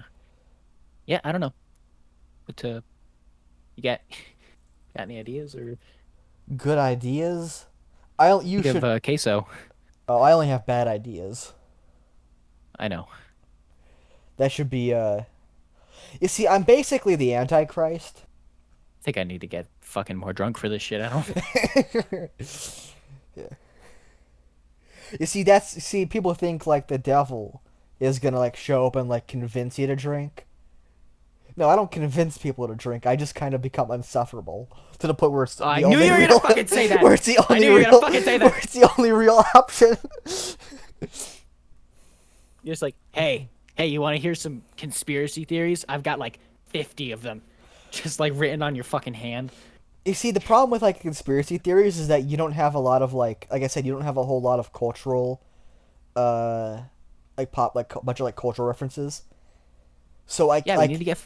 Yeah, I don't know. But you got any ideas or Good ideas. I you think of should. queso? Oh, I only have bad ideas. I know. That should be. You see, I'm basically the Antichrist. I think I need to get fucking more drunk for this shit. I don't. Yeah. You see, people think like the devil is gonna like show up and like convince you to drink. No, I don't convince people to drink. I just kind of become insufferable to the point where it's I the knew only you were gonna real, fucking say that. where it's the I only knew you were gonna real, fucking say where that. it's the only real option. You're just like, hey, you want to hear some conspiracy theories? I've got like 50 of them, just like written on your fucking hand. You see, the problem with like conspiracy theories is that you don't have a lot of like I said, you don't have a whole lot of cultural, uh, like pop like a bunch of like cultural references. So Yeah, we need to get.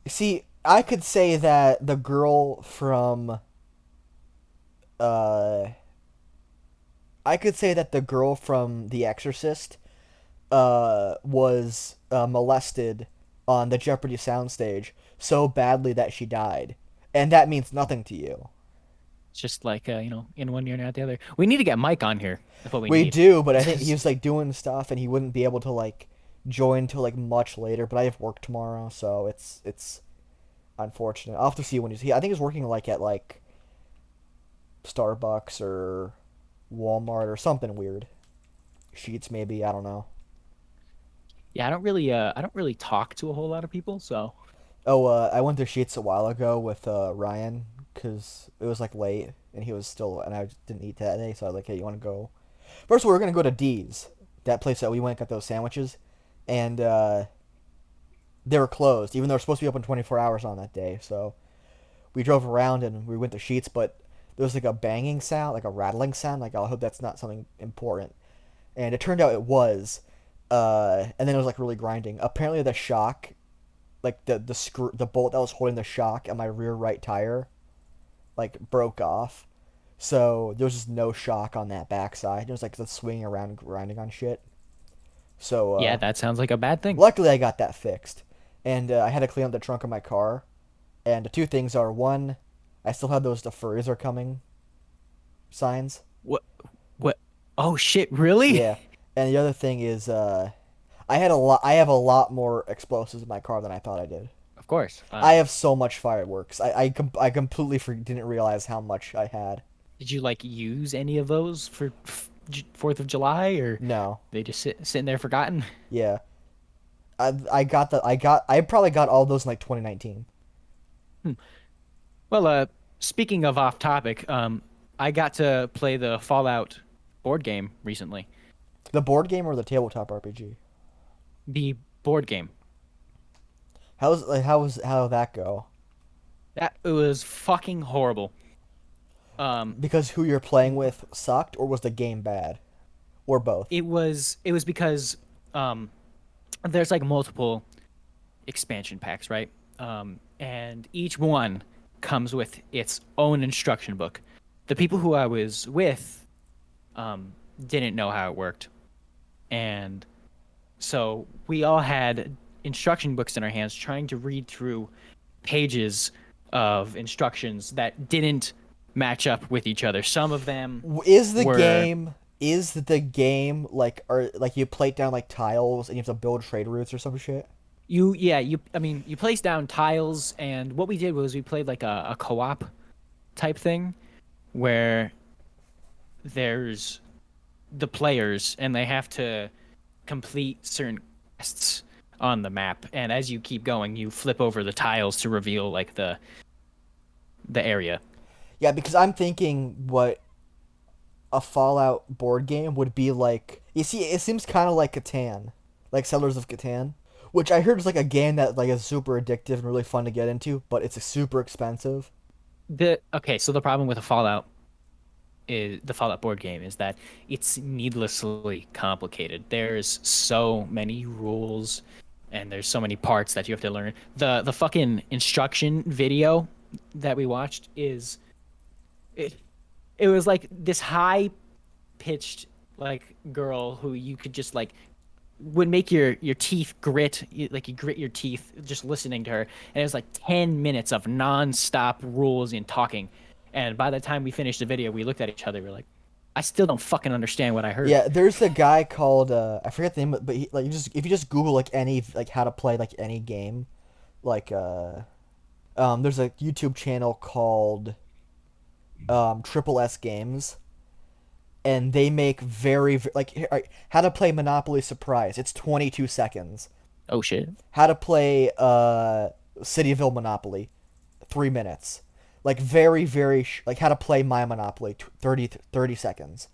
see, I could say that the girl from uh, I could say that the girl from The Exorcist was molested on the Jeopardy soundstage so badly that she died, and that means nothing to you. It's just like in one ear and out the other. We need to get Mike on here. That's what we We need. do, but I think he was like doing stuff, and he wouldn't be able to like join till like much later. But I have work tomorrow, so it's unfortunate. I'll have to see when he's here. I think he's working like at like Starbucks or Walmart or something weird. Sheets maybe, I don't know. Yeah, I don't really talk to a whole lot of people, so Oh, I went to Sheets a while ago with Ryan because it was like late and he was still and I didn't eat that day, so I was like, hey, you want to go? First of all, we were gonna go to D's, that place that we went and got those sandwiches, and they were closed, even though they're supposed to be open 24 hours on that day. So we drove around and we went to Sheets, but there was like a banging sound, like a rattling sound. Like, oh, I hope that's not something important. And it turned out it was. And then it was like really grinding. Apparently, the shock, like the screw, the bolt that was holding the shock on my rear right tire, like broke off. So there was just no shock on that backside. It was like the swinging around, grinding on shit. So yeah, that sounds like a bad thing. luckily, I got that fixed, and I had to clean up the trunk of my car. And the two things are one, I still have those "the furries are coming" signs. What? What? Oh shit! Really? Yeah, and the other thing is I have a lot more explosives in my car than I thought I did. Of course. I have so much fireworks. I completely didn't realize how much I had. Did you like use any of those for Fourth of July, or No. they just sitting there forgotten? Yeah. I probably got all those in like 2019. Well, speaking of off topic, I got to play the Fallout board game recently. The board game or the tabletop RPG? The board game. How did that go? That it was fucking horrible. Um, Because who you're playing with sucked, or was the game bad, or both? it was because um, there's like multiple expansion packs, right? And each one comes with its own instruction book. The people who I was with um, didn't know how it worked, and so we all had instruction books in our hands, trying to read through pages of instructions that didn't match up with each other. Some of them Is the were game like, or like you plate down like tiles and you have to build trade routes or some shit? you place down tiles, and what we did was we played like a co-op type thing where there's the players and they have to complete certain quests on the map, and as you keep going you flip over the tiles to reveal like the area. Yeah, because I'm thinking what a Fallout board game would be like. You see, it seems kind of like Catan, like Settlers of Catan, which I heard is like a game that like is super addictive and really fun to get into, but it's super expensive. So the problem with the Fallout board game is that it's needlessly complicated. There's so many rules and there's so many parts that you have to learn. The fucking instruction video that we watched is it, it was like this high pitched like girl who you could just like would make your teeth grit, like you grit your teeth just listening to her, and it was like 10 minutes of non-stop rules and talking, and by the time we finished the video we looked at each other, we were like, I still don't fucking understand what I heard. Yeah, there's a guy called I forget the name, but like you just if you just Google like any like how to play like any game, like there's a YouTube channel called Triple S Games, and they make like alright, how to play Monopoly Surprise. It's 22 seconds. Oh shit. How to play Cityville Monopoly, 3 minutes. Like like how to play My Monopoly, 30 seconds.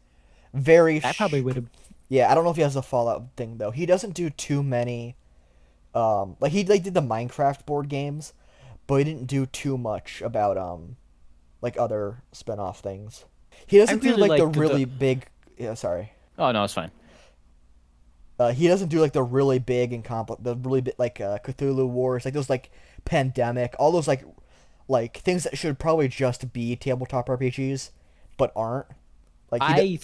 Very That probably would have. Yeah, I don't know if he has a Fallout thing though. He doesn't do too many. Like he like did the Minecraft board games, but he didn't do too much about like other spin-off things. He I doesn't do really like the liked really the. big. Yeah, sorry. Oh no, it's fine. He doesn't do like the really big and the really big like Cthulhu Wars, like those like Pandemic, all those like things that should probably just be tabletop RPGs, but aren't. Like I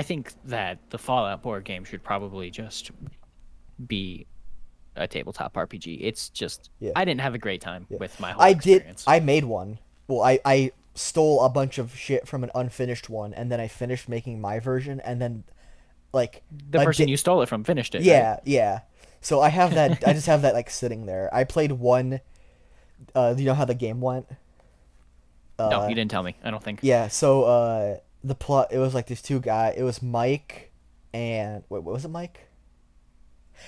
think that the Fallout board game should probably just be a tabletop RPG. It's just yeah, I didn't have a great time yeah. with my whole experience. I made one. Well, I stole a bunch of shit from an unfinished one, and then I finished making my version, and then like The a person di- you stole it from finished it, right? yeah, yeah. So I have that. I just have that like sitting there. I played one. Do you know how the game went? No, Uh, you didn't tell me. I don't think. Yeah, so the plot, it was like these two guys. It was Mike and wait, what was it, Mike?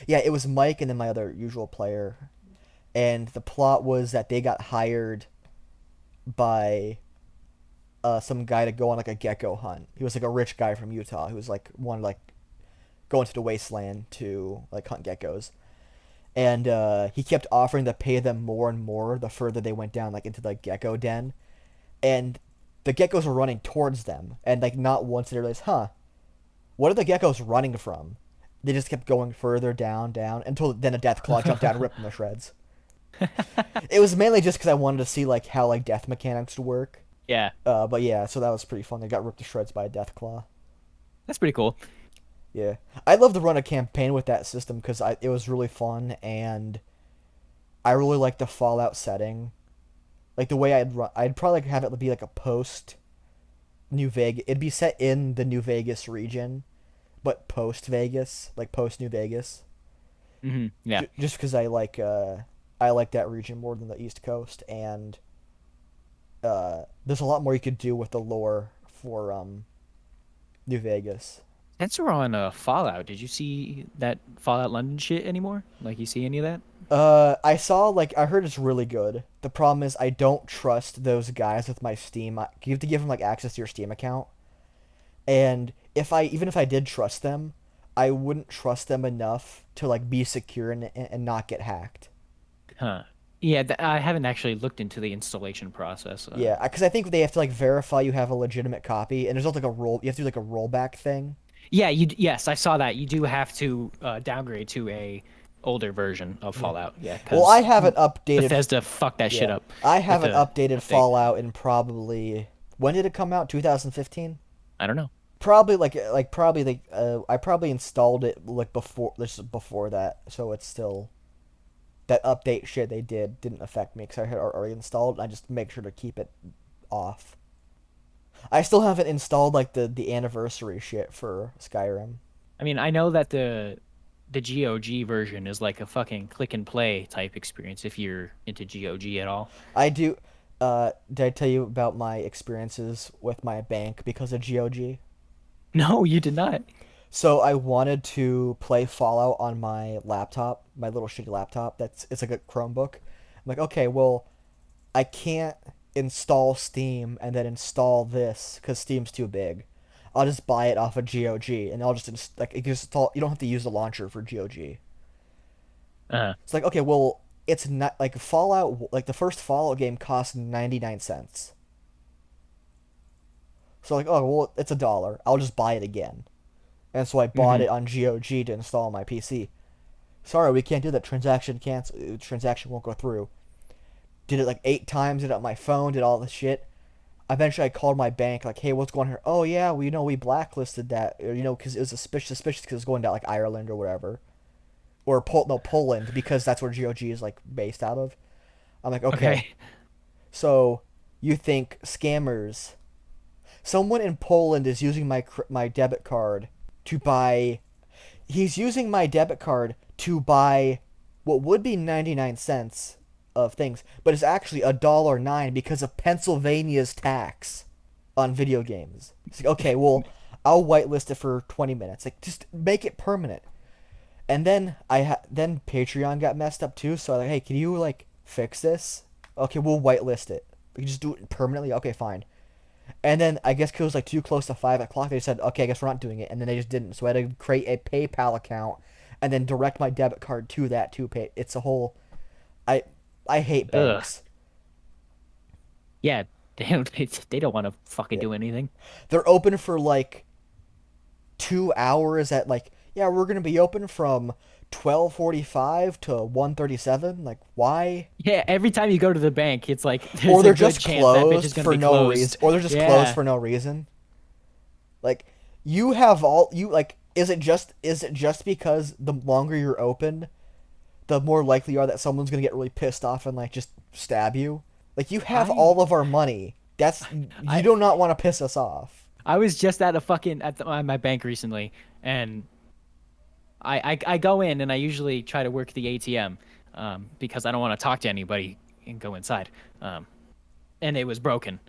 Yeah, it was Mike and then my other usual player. And the plot was that they got hired by some guy to go on like a gecko hunt. He was like a rich guy from Utah who was like one like going to the wasteland to like hunt geckos. And he kept offering to pay them more and more the further they went down like into the gecko den. And the geckos were running towards them, and like not once did they realize, huh, what are the geckos running from? They just kept going further down, down, until then a death claw jumped down and ripped them to shreds. It was mainly just because I wanted to see like how like death mechanics would work. Yeah, But yeah, so that was pretty fun. They got ripped to shreds by a death claw. that's pretty cool. Yeah, I'd love to run a campaign with that system because it was really fun, and I really like the Fallout setting. Like the way I'd probably like have it be like a post New Vegas. It'd be set in the New Vegas region, but post Vegas, like post New Vegas. Yeah, Just because I like that region more than the East Coast, and there's a lot more you could do with the lore for New Vegas. Since we're on Fallout, did you see that Fallout London shit anymore? Like, you see any of that? I saw like I heard it's really good. The problem is I don't trust those guys with my Steam. You have to give them like access to your Steam account, and even if I did trust them, I wouldn't trust them enough to like be secure and not get hacked. Huh. Yeah, I haven't actually looked into the installation process. Yeah, because I think they have to like verify you have a legitimate copy, and there's also like a roll. You have to do like a rollback thing. Yeah, yes, I saw that. You do have to downgrade to a older version of Yeah. Fallout. Yeah, Well, I because haven't updated. Bethesda fucked that shit Yeah, up I with haven't the updated update. Fallout in probably when did it come out? 2015. I don't know. Probably probably I probably installed it like before that, so it's still that update shit they didn't affect me because I had already installed. And I just make sure to keep it off. I still haven't installed like the anniversary shit for Skyrim. I mean, I know that the GOG version is like a fucking click and play type experience if you're into GOG at all. I do. Did I tell you about my experiences with my bank because of GOG? No, you did not. So I wanted to play Fallout on my laptop, my little shitty laptop. It's like a Chromebook. I'm like, okay, well, I can't install Steam and then install this because Steam's too big. I'll just buy it off of GOG and I'll just like it just install. You don't have to use the launcher for GOG. Uh, It's like, okay, well, it's not like Fallout. Like the first Fallout game cost 99 cents. So like, oh well, it's $1. I'll just buy it again. And so I bought mhm. it on GOG to install on my PC. Sorry, we can't do that. Transaction cancel. Transaction won't go through. Did it like 8 times. Did it on my phone. Did all this shit. Eventually, I called my bank. Like, hey, what's going on here? Oh yeah, well, we blacklisted that. Because it was suspicious because it's going to like Ireland or whatever, or Poland because that's where GOG is like based out of. I'm like, okay, Okay. so you think scammers? Someone in Poland is using my debit card to buy. He's using my debit card to buy what would be 99 cents of things, but it's actually $1.09 because of Pennsylvania's tax on video games. It's like, okay, well, I'll whitelist it for 20 minutes. Like, just make it permanent. And then then Patreon got messed up too. So I was like, hey, can you like fix this? Okay, we'll whitelist it. We can just do it permanently. Okay, fine. And then I guess 'cause it was like too close to 5 o'clock, they said, okay, I guess we're not doing it. And then they just didn't. So I had to create a PayPal account and then direct my debit card to that to pay. It's a whole. I I hate Ugh. banks. Yeah, they don't want to fucking Yeah. do anything. They're open for like 2 hours at like yeah we're gonna be open from 12:45 to 1:37. Like why? Yeah, every time you go to the bank, it's like Or there's a they're good just chance that bitch is closed gonna for be no reason. closed. Or they're just closed Yeah. for no reason. Like you have all you like. Is it just because the longer you're open, the more likely you are that someone's gonna get really pissed off and like just stab you? Like you have I all of our money. That's you I do not want to piss us off. I was just at a fucking my bank recently, and I go in and I usually try to work the ATM, because I don't want to talk to anybody and go inside. And it was broken,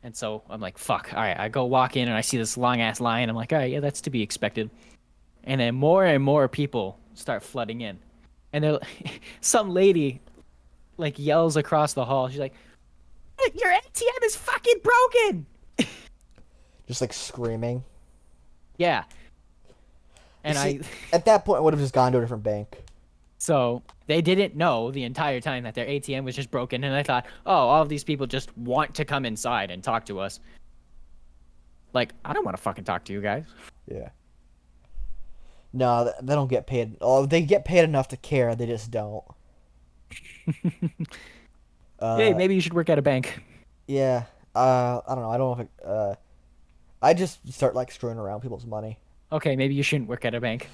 and so I'm like, fuck. All right, I go walk in and I see this long ass line. I'm like, all right, yeah, that's to be expected. And then more and more people start flooding in, and they're some lady like yells across the hall. She's like, "Your ATM is fucking broken." Just like screaming. Yeah, You and see, I at that point, I would have just gone to a different bank. so they didn't know the entire time that their ATM was just broken, and I thought, oh, all of these people just want to come inside and talk to us. Like, I don't want to fucking talk to you guys. Yeah. No, they don't get paid. Oh, they get paid enough to care. They just don't. Hey, Uh, maybe you should work at a bank. yeah. I don't know. I don't know if I just start like screwing around people's money. Okay, maybe you shouldn't work at a bank.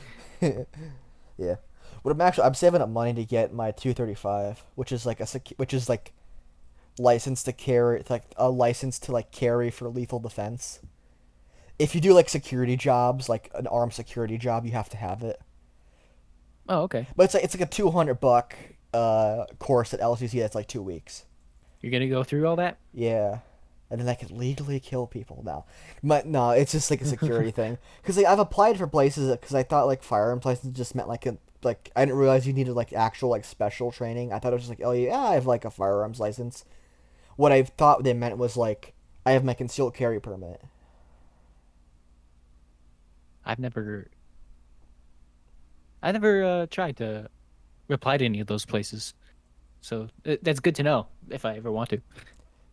Yeah. But I'm saving up money to get my 235, which is like which is like license to carry. It's like a license to like carry for lethal defense. If you do like security jobs, like an armed security job, you have to have it. Oh, okay. But it's like a $200 course at LCC that's like 2 weeks. You're gonna go through all that? Yeah. and then I could legally kill people now. But no, it's just like a security thing. Because like, I've applied for places because I thought like firearms license just meant like I didn't realize you needed like actual like special training. I thought it was just like, oh yeah, I have like a firearms license. What I thought they meant was like I have my concealed carry permit. I've never, I never tried to reply to any of those places, so that's good to know if I ever want to.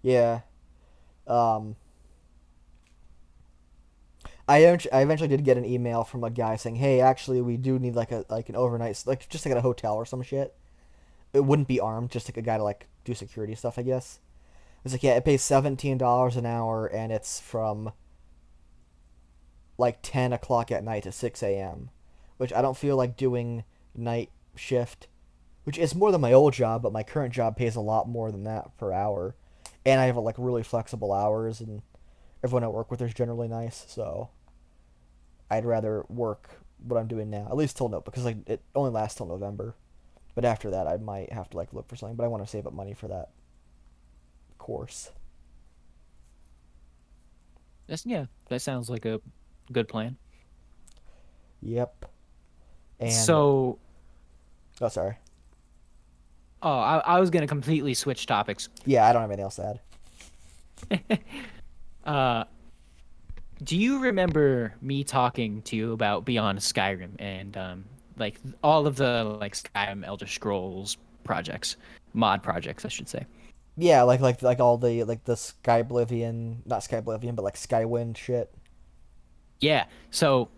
Yeah. Um, I eventually did get an email from a guy saying, "Hey, actually, we do need like an overnight like just like at a hotel or some shit. It wouldn't be armed, just like a guy to like do security stuff, I guess." It's like, yeah, it pays $17 an hour, and it's from like 10 o'clock at night to 6 a.m., which I don't feel like doing night shift, which is more than my old job, but my current job pays a lot more than that per hour, and I have like really flexible hours, and everyone I work with is generally nice, so I'd rather work what I'm doing now, at least till no, because like it only lasts till November. But after that, I might have to like look for something. But I want to save up money for that course. Yeah, that sounds like a good plan. Yep. And So, oh, sorry. oh, I was gonna completely switch topics. Yeah, I don't have anything else to add. Uh, do you remember me talking to you about Beyond Skyrim and like all of the like Skyrim Elder Scrolls projects, mod projects, I should say? Yeah, like all the like the Sky Oblivion, not Sky Oblivion, but like Skywind shit. Yeah. So,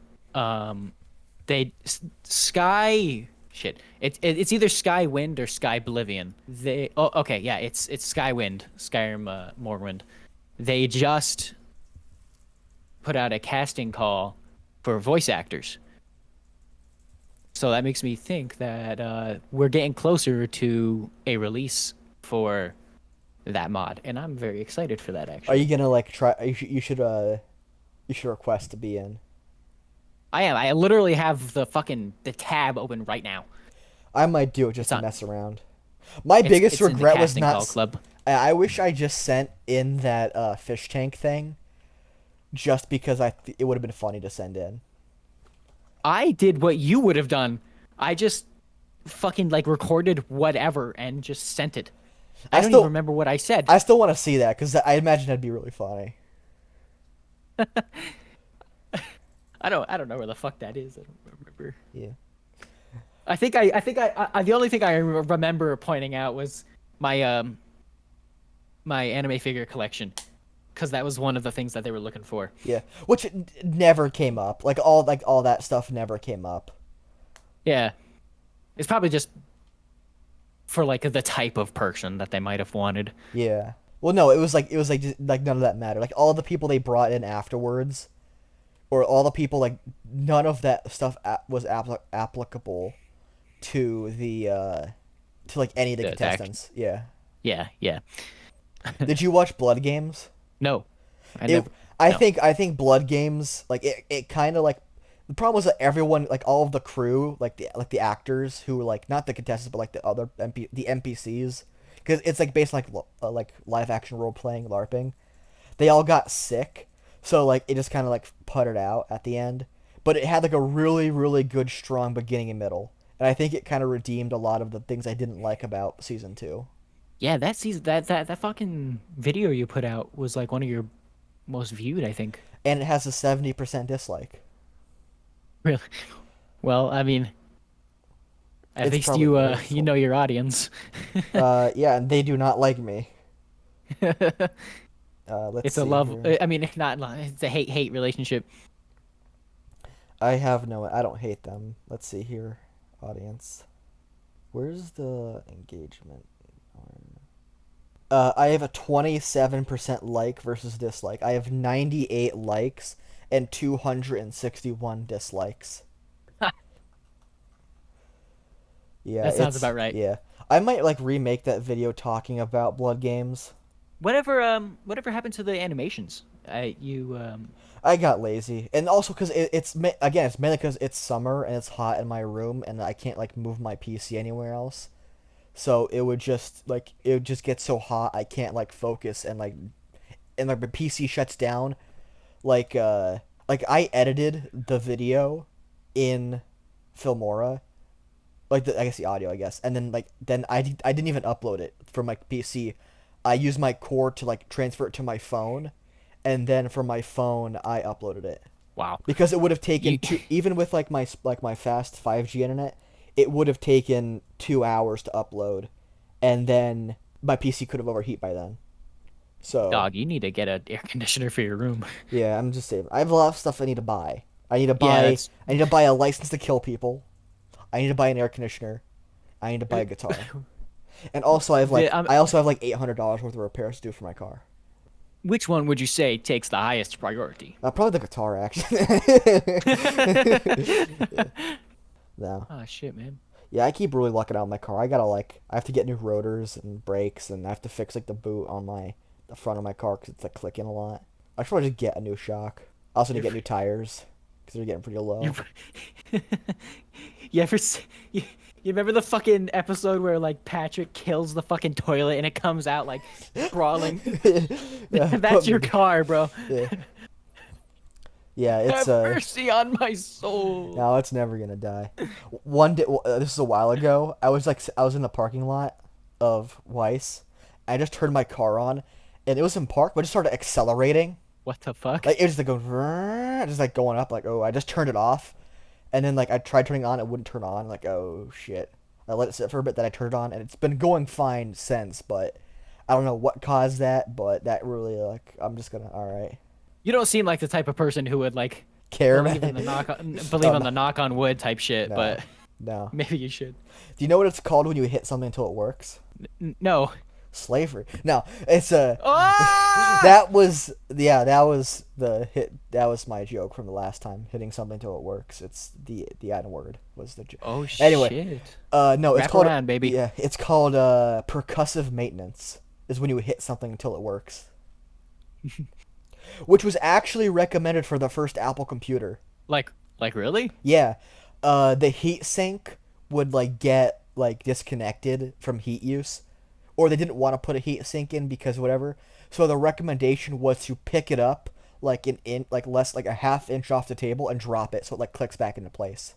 Sky shit. It's either Skywind or Sky Oblivion. Okay, yeah, it's Skywind, Skyrim Morrowind. They just put out a casting call for voice actors. So that makes me think that we're getting closer to a release for that mod, and I'm very excited for that Are you actually. gonna like try? You should request to be in. I am. I literally have the tab open right now. I might do it just It's to on. mess around. My biggest It's in the regret was casting not. call club. I wish I just sent in that fish tank thing, just because it would have been funny to send in. I did what you would have done. I just fucking like recorded whatever and just sent it. I I don't even still remember what I said. I still want to see that because I imagine that'd be really funny. I don't know where the fuck that is. I don't remember. Yeah. The only thing I remember pointing out was my my anime figure collection because that was one of the things that they were looking for. Yeah, which never came up. Like all that stuff never came up. Yeah. It's probably just for like the type of person that they might have wanted. Yeah. Well, no, it was like just, like none of that mattered. Like all the people they brought in afterwards, or all the people like none of that stuff was applicable to the to like any of the The act. contestants. Yeah. Yeah, yeah. Did you watch Blood Games? No, I It never. I No. think I think Blood Games like it kind of like the problem was that everyone like all of the crew like the actors who were like not the contestants but like the other the NPCs because it's like based on like live action role playing LARPing. They all got sick, so like it just kind of like puttered out at the end. But it had like a really good strong beginning and middle, and I think it kind of redeemed a lot of the things I didn't like about season two. Yeah, that season, that fucking video you put out was like one of your most viewed, I think. And it has a 70% dislike. Really? Well, I mean, at It's least probably you their you fault. know your audience. Yeah, and they do not like me. Let's It's a see love. here. I mean, not it's a hate relationship. I don't hate them. Let's see here. Audience. Where's the engagement? I have a 27% like versus dislike. I have 98 likes and 261 dislikes. Yeah, That sounds about right. yeah. I might like remake that video talking about blood games. Whatever happened to the animations? I you I got lazy, and also because again, it's mainly because it's summer and it's hot in my room, and I can't like move my PC anywhere else. So it would just get so hot I can't like focus and like and like my PC shuts down, like I edited the video in Filmora, like I guess the audio, I guess, and then I didn't even upload it from my PC. I used my cord to like transfer it to my phone, and then from my phone I uploaded it. Wow. Because it would have taken You, even with my fast 5G internet, it would have taken 2 hours to upload, and then my PC could have overheat by then. So dog, you need to get an air conditioner for your room. yeah, I'm just saying. I have a lot of stuff I need to buy. I need to Yeah, buy. that's. I need to buy a license to kill people. I need to buy an air conditioner. I need to buy a guitar. And also, I also have like $800 worth of repairs to do for my car. Which one would you say takes the highest priority? Probably the guitar, actually. Yeah. No. Oh shit, man. Yeah, I keep really lucking out in my car. I have to get new rotors and brakes, and I have to fix like the boot on the front of my car because it's like clicking a lot. I should probably just get a new shock. I also need to get new tires because they're getting pretty low. You, you ever see, you remember the fucking episode where like Patrick kills the fucking toilet and it comes out like crawling? Yeah, That's your car, bro. Yeah. Yeah, it's Have mercy on my soul. no, it's never gonna die. One day, this is a while ago. I was in the parking lot of Weiss. I just turned my car on, and it was in park, but it just started accelerating. What the fuck? Like it was just like going, just like going up. Like, oh, I just turned it off, and then like I tried turning it on, it wouldn't turn on. Like, oh shit. I let it sit for a bit, then I turned it on, and it's been going fine since. But I don't know what caused that, but that really like I'm just gonna all right. You don't seem like the type of person who would like Care, believe man. in the believe on the knock on wood type shit, No. but No. maybe you should. Do you know what it's called when you hit something until it works? No. Slavery. No, it's Ah! that was the hit. That was my joke from the last time. Hitting something until it works. It's the N word was the joke. Oh Anyway, shit. no, it's Wrap called around, baby. Yeah, it's called percussive maintenance. Is when you hit something until it works. Which was actually recommended for the first Apple computer. Like really? Yeah, the heat sink would like get like disconnected from heat use, or they didn't want to put a heat sink in because whatever. So the recommendation was to pick it up like like less like a half inch off the table and drop it so it like clicks back into place.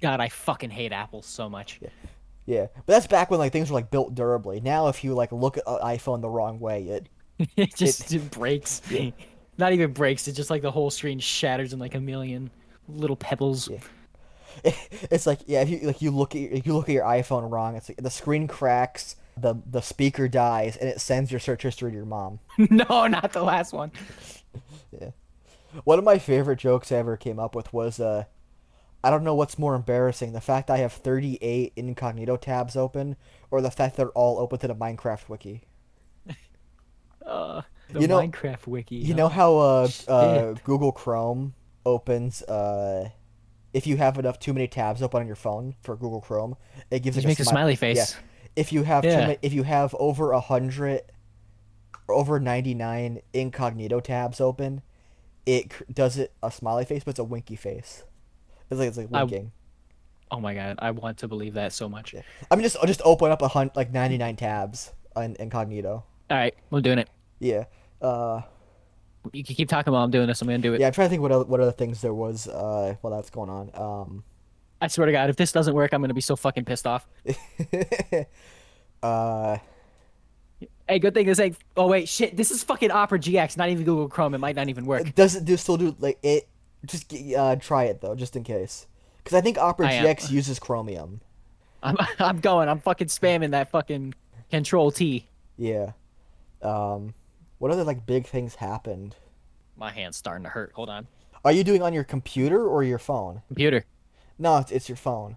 God, I fucking hate Apple so much. Yeah, yeah. But that's back when like things were like built durably. Now if you like look at an iPhone the wrong way, It breaks. Yeah. Not even breaks. It's just like the whole screen shatters in like a million little pebbles. Yeah. It's like yeah, if you look at your iPhone wrong, it's like the screen cracks, the speaker dies, and it sends your search history to your mom. No, not the last one. Yeah. One of my favorite jokes I ever came up with was I don't know what's more embarrassing, the fact I have 38 incognito tabs open, or the fact they're all open to the Minecraft wiki. The You know- Minecraft wiki. You huh? know how Shit. Google Chrome opens if you have too many tabs open on your phone for Google Chrome, it gives Just like makes a smiley face. Yeah. If you have Yeah. if you have over 100 or over 99 incognito tabs open, it does it a smiley face, but it's a winky face. It's like winking. Oh my god, I want to believe that so much. Yeah. I mean, just open up like 99 tabs on incognito. All right, we're doing it. Yeah. You can keep talking while I'm doing this. I'm gonna do it. Yeah. I'm trying to think what other things there was while that's going on. I swear to God, if this doesn't work, I'm gonna be so fucking pissed off. uh. Hey, good thing to say. Oh wait, shit. This is fucking Opera GX, not even Google Chrome. It might not even work. Does it still do like it? Just try it though, just in case. Because I think Opera I am. GX uses Chromium. I'm going. I'm fucking spamming that fucking Cr1T. Yeah. What other like big things happened? My hand's starting to hurt. Hold on. Are you doing on your computer or your phone? Computer. No, it's your phone.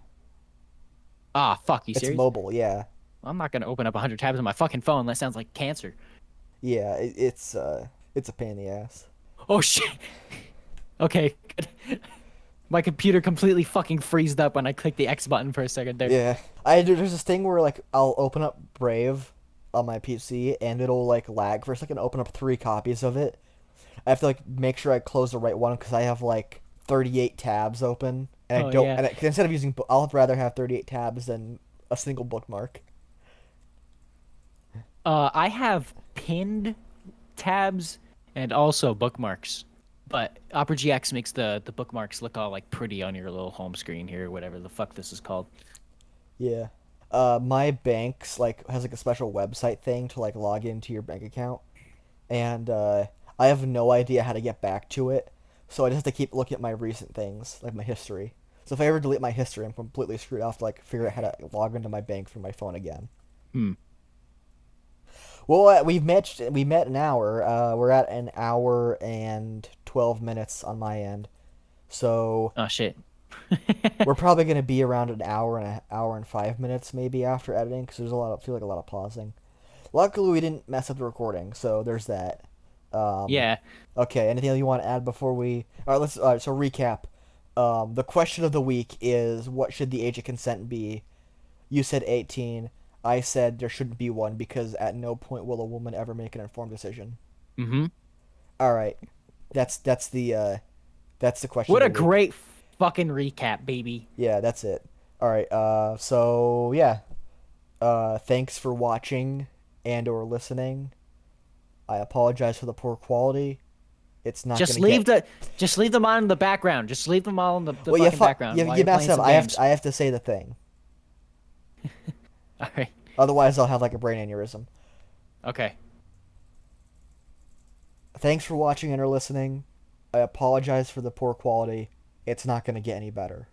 Ah, fuck. You It's serious? mobile. Yeah. I'm not gonna open up 100 tabs on my fucking phone. That sounds like cancer. Yeah. It's a pain in the ass. Oh shit. Okay. Good. My computer completely fucking freezed up when I clicked the X button for a second there. Yeah. There's this thing where like I'll open up Brave on my PC and it'll like lag for a second. Open up 3 copies of it. I have to like make sure I close the right one because I have like 38 tabs open and I Oh, don't. yeah. And 'cause instead of using, I'll rather have 38 tabs than a single bookmark. I have pinned tabs And also bookmarks. But Opera GX makes the bookmarks look all like pretty on your little home screen here, whatever the fuck this is called. Yeah. My bank's like has like a special website thing to like log into your bank account, and I have no idea how to get back to it, so I just have to keep looking at my recent things, like my history. So if I ever delete my history, I'm completely screwed. I'll have to like figure out how to log into my bank from my phone again. Hmm. Well, we met an hour. We're at an hour and 12 minutes on my end, so Oh shit. we're probably gonna be around an hour and an hour and 5 minutes maybe after editing because there's a lot of feel like a lot of pausing. Luckily, we didn't mess up the recording, so there's that. Um, Yeah. okay, anything else you want to add before we? All right, let's. All right, so recap. The question of the week is, what should the age of consent be? You said 18. I said there shouldn't be one because at no point will a woman ever make an informed decision. Mm-hmm. All right, that's the question of What the a week. great fucking recap, baby. Yeah, that's it. All right. So yeah. Thanks for watching and or listening. I apologize for the poor quality. It's not Just gonna leave get. the just leave them on in the background. Just leave them all in the Well, you fucking fuck. background You, while you you're messed playing up. some I games. have to say the thing. All right. Otherwise, I'll have like a brain aneurysm. Okay. Thanks for watching and or listening. I apologize for the poor quality. It's not gonna get any better.